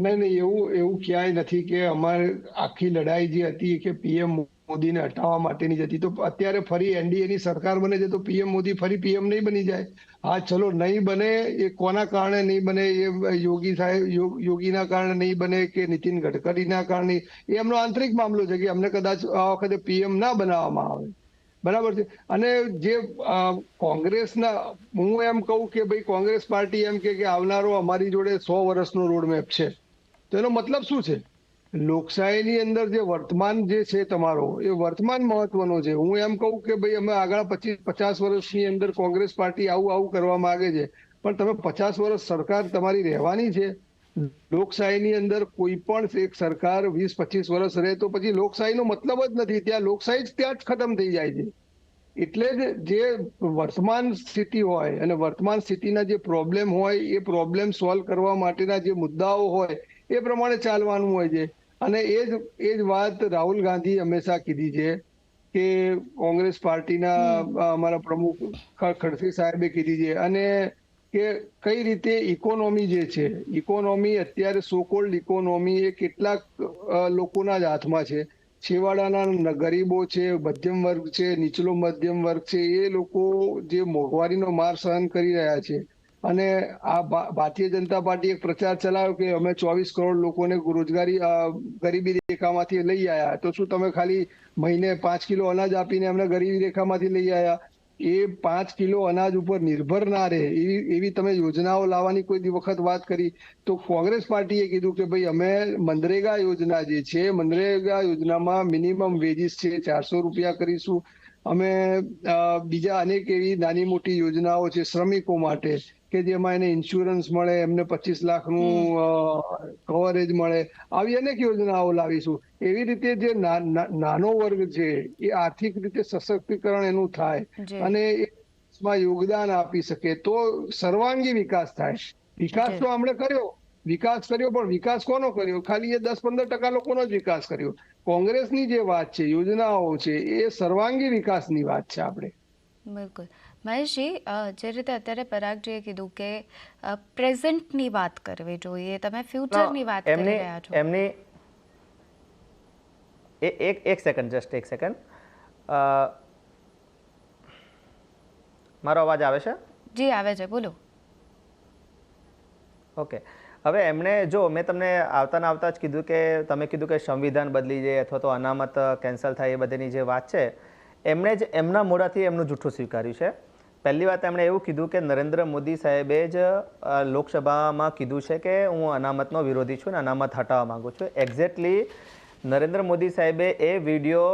S4: નહીં એવું ક્યાંય નથી કે અમારે આખી લડાઈ જે હતી કે પીએમ મોદીને હટાવવા માટેની જ હતી. તો અત્યારે ફરી એનડીએની સરકાર બને છે તો પીએમ મોદી ફરી પીએમ નહીં બની જાય? હા ચલો, નહીં બને એ કોના કારણે નહીં બને? એ યોગીના કારણે નહીં બને કે નીતિન ગડકરીના કારણે? એ એમનો આંતરિક મામલો છે કે અમને કદાચ આ વખતે પીએમ ના બનાવવામાં આવે. બરાબર છે. અને જે કોંગ્રેસના, હું એમ કહું કે ભાઈ કોંગ્રેસ પાર્ટી એમ કે આવનારો અમારી જોડે 100 વર્ષનો રોડમેપ છે, તો એનો મતલબ શું છે? લોકશાહીની અંદર જે વર્તમાન જે છે તમારો, એ વર્તમાન મહત્વનો છે. હું એમ કહું કે ભાઈ અમે આગળ 50 વર્ષની અંદર કોંગ્રેસ પાર્ટી આવું કરવા માંગે છે, પણ તમે 50 વર્ષ સરકાર તમારી રહેવાની છે. લોકશાહીની અંદર કોઈ પણ એક સરકાર 20-25 વર્ષ રહે તો પછી લોકશાહીનો મતલબ જ નથી. ત્યાં લોકશાહી જ ત્યાં જ ખતમ થઈ જાય છે. એટલે જ જે વર્તમાન સ્થિતિ હોય અને વર્તમાન સ્થિતિના જે પ્રોબ્લેમ હોય, એ પ્રોબ્લેમ સોલ્વ કરવા માટેના જે મુદ્દાઓ હોય એ પ્રમાણે ચાલવાનું હોય છે. અને એ જ વાત રાહુલ ગાંધી હંમેશા કીધી છે કે કોંગ્રેસ પાર્ટીના અમારા પ્રમુખ ખડસે સાહેબે કીધી છે. અને કે કઈ રીતે ઇકોનોમી જે છે, ઇકોનોમી અત્યારે સોકોલ્ડ ઇકોનોમી એ કેટલાક લોકોના જ હાથમાં છે. છેવાડાના ગરીબો છે, મધ્યમ વર્ગ છે, નીચલો મધ્યમ વર્ગ છે, એ લોકો જે મોંઘવારીનો માર સહન કરી રહ્યા છે. અને આ ભારતીય જનતા પાર્ટી એક પ્રચાર ચલાવ્યો કે અમે 24 કરોડ લોકોને રોજગારી ગરીબી રેખામાંથી લઈ આવ્યા. તો શું તમે ખાલી મહિને 5 કિલો અનાજ આપીને અમને ગરીબી રેખામાંથી લઈ આવ્યા? એ 5 કિલો અનાજ ઉપર નિર્ભર ના રહે એવી તમે યોજનાઓ લાવવાની કોઈ વખત વાત કરી? તો કોંગ્રેસ પાર્ટીએ કીધું કે ભાઈ અમે મનરેગા યોજના જે છે, મનરેગા યોજનામાં મિનિમમ વેજીસ છે 400 રૂપિયા કરીશું. અમે બીજા અનેક એવી નાની મોટી યોજનાઓ છે શ્રમિકો માટે કે જેમાં એને ઇન્સ્યોરન્સ મળે, એમને 25 લાખનું કવરેજ મળે. આવી અનેક યોજનાઓ લાવીશું. એવી રીતે જે નાનો વર્ગ છે એ આર્થિક રીતે સશક્તિકરણ એનું થાય અને એમાં યોગદાન આપી શકે તો સર્વાંગી વિકાસ થાય. વિકાસ તો આપણે કર્યો, પણ વિકાસ કોનો કર્યો? ખાલી એ 10-15% લોકોનો જ વિકાસ કર્યો. કોંગ્રેસની જે વાત છે, યોજનાઓ છે, એ સર્વાંગી વિકાસની વાત છે. આપણે
S1: બિલકુલ. મહેશજી, જે રીતે અત્યારે પરાગજીએ કીધું કે પ્રેઝન્ટની વાત કરવી જોઈએ, તમે ફ્યુચરની વાત કરી રહ્યા છો.
S5: એમની એક સેકન્ડ મારો અવાજ આવે છે?
S1: જી આવે છે, બોલો.
S5: ઓકે. હવે એમણે જો મેં તમને આવતા જ કીધું કે તમે કીધું કે સંવિધાન બદલી જાય અથવા તો અનામત કેન્સલ થાય, એ બધાની જે વાત છે એમણે જ એમના મોઢાથી એમનું જૂઠું સ્વીકાર્યું છે. પહેલી વાત એમણે એવું કીધું કે નરેન્દ્ર મોદી સાહેબે જ લોકસભામાં કીધું છે કે હું અનામતનો વિરોધી છું અને અનામત હટાવવા માંગુ છું. એક્ઝેક્ટલી નરેન્દ્ર મોદી સાહેબે એ વિડીયો,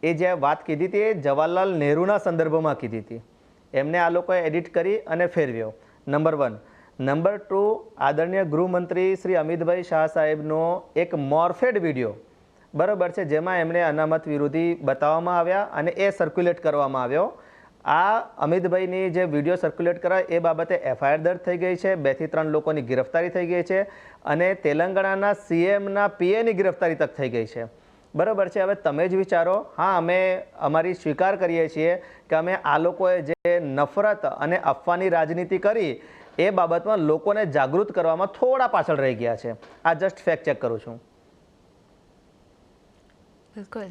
S5: એ જે વાત કીધી હતી એ જવાહરલાલ નહેરુના સંદર્ભમાં કીધી હતી. એમને આ લોકોએ એડિટ કરી અને ફેરવ્યો. નંબર 1. નંબર 2, આદરણીય ગૃહમંત્રી શ્રી અમિતભાઈ શાહ સાહેબનો એક મોર્ફેડ વિડીયો બરાબર છે, જેમાં એમણે અનામત વિરોધી બતાવવામાં આવ્યા અને એ સર્ક્યુલેટ કરવામાં આવ્યો. આ અમિતભાઈની જે વિડીયો સર્ક્યુલેટ કરાય એ બાબતે એફઆઈઆર દર્જ થઈ ગઈ છે. 2 થી 3 લોકોની ગિરફ્તારી થઈ ગઈ છે અને તેલંગાણાના સીએમના પીએની ગિરફ્તારી તક થઈ ગઈ છે. બરાબર છે. હવે તમે જ વિચારો. હા, અમે અમારી સ્વીકાર કરીએ છીએ કે અમે આ લોકોએ જે નફરત અને અફવાની રાજનીતિ કરી એ બાબતમાં લોકોને જાગૃત કરવામાં થોડા પાછળ રહી ગયા છે. આ જસ્ટ ફેક્ટ ચેક કરું છું.
S1: બિલકુલ.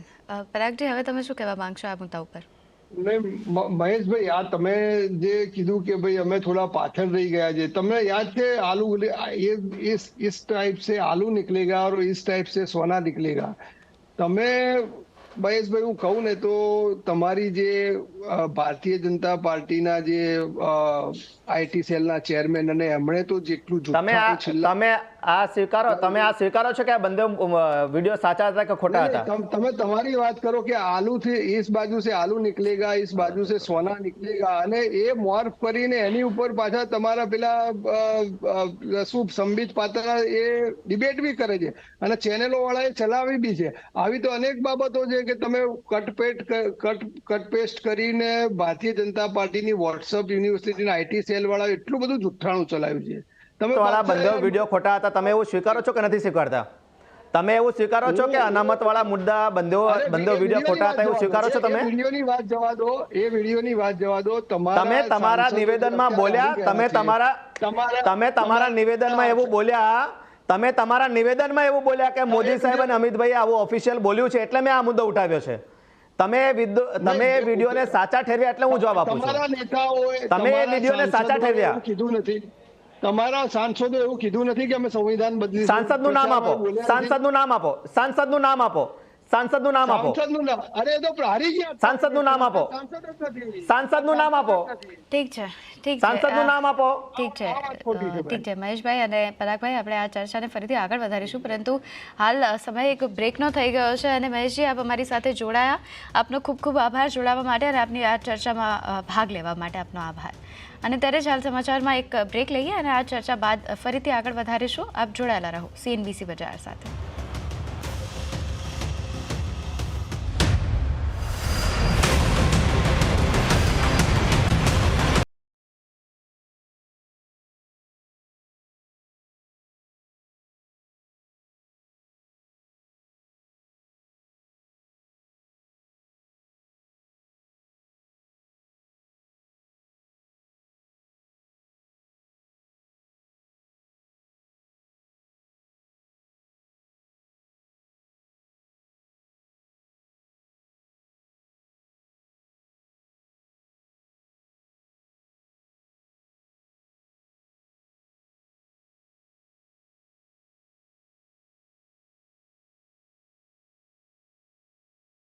S1: પરાગજી, હવે તમે શું કહેવા માંગશો આ મુદ્દા ઉપર?
S4: મહેશભાઈ, આ તમે જે કીધું કે ભાઈ અમે થોડા પાછળ રહી ગયા છે, તમને યાદ છે આલू इस टाइप से आलू निकलेगा और इस टाइप से सोना निकलेगा. તમે મહેશભાઈ, હું કહું ને તો તમારી જે ભારતીય જનતા પાર્ટીના જે આઈટી સેલના ચેરમેન અને એમણે તો જેટલું
S5: તમે આ સ્વીકારો છો કે આ બંને વિડીયો સાચા હતા કે ખોટા હતા?
S4: તમે તમારી વાત કરો કે આલू થી इस बाजू से आलू निकलेगा, इस बाजू से सोना निकलेगा, અને એ મોર્ફ કરીને એની ઉપર પાછા તમારા પેલા શું સંબિત પાત્ર એ ડિબેટ બી કરે છે અને ચેનલો વાળાએ ચલાવી બી છે. આવી તો અનેક બાબતો છે કે તમે કટ પેસ્ટ કરીને ભારતીય જનતા પાર્ટીની વોટ્સઅપ યુનિવર્સિટીના આઈટી સેલ ચેનલ વાળા એટલું બધું જુઠ્ઠાણું ચલાવ્યું છે. તમે
S5: વાળા
S4: પાછા
S5: બંધો વિડીયો ખોટા હતા, તમે એવું સ્વીકારો છો કે નથી સ્વીકારતા? તમે એવું સ્વીકારો છો કે અનામત વાળા મુદ્દા બંધો વિડીયો ખોટા હતા એવું સ્વીકારો છો તમે?
S4: વિડીયોની વાત જવા દો, એ વિડીયોની વાત જવા દો.
S5: તમે તમારા નિવેદનમાં બોલ્યા, તમે તમારા નિવેદનમાં એવું બોલ્યા, તમે તમારા નિવેદનમાં એવું બોલ્યા કે મોદી સાહેબ અને અમિતભાઈ આવું ઓફિશિયલ બોલ્યું છે એટલે મેં આ મુદ્દો ઉઠાવ્યો છે. તમે એ વિડીયોને સાચા ઠેરવ્યા એટલે હું જવાબ આપું છું.
S4: તમારા નેતાઓએ
S5: તમે એ વિડીયોને સાચા ઠેરવ્યા.
S4: કીધું નથી, તમારા સાંસદો એવું કીધું નથી કે અમે સંવિધાન બદલી.
S5: સાંસદનું નામ આપો, સાંસદનું નામ આપો, સાંસદનું નામ આપો, સાંસદનું નામ આપો,
S4: સાંસદનું નામ. અરે એ તો હારી ગયા.
S5: સાંસદનું નામ આપો,
S4: સાંસદ જ નથી.
S5: સાંસદનું નામ આપો,
S1: ઠીક છે, ઠીક છે.
S5: સાંસદનું નામ આપો.
S1: ઠીક છે, ઠીક છે મહેશભાઈ અને પરાગભાઈ, આપણે આ ચર્ચાને ફરીથી આગળ વધારીશું, પરંતુ હાલ સમય એક બ્રેકનો થઈ ગયો છે. અને મહેશજી, આપ અમારી સાથે જોડાયા, આપનો ખૂબ ખૂબ આભાર જોડાવા માટે અને આપની આ ચર્ચામાં ભાગ લેવા માટે આપનો આભાર. અને ત્યારે જ હાલ સમાચારમાં એક બ્રેક લઈએ અને આ ચર્ચા બાદ ફરીથી આગળ વધારીશું. આપ જોડાયેલા રહો CNBC બજાર સાથે.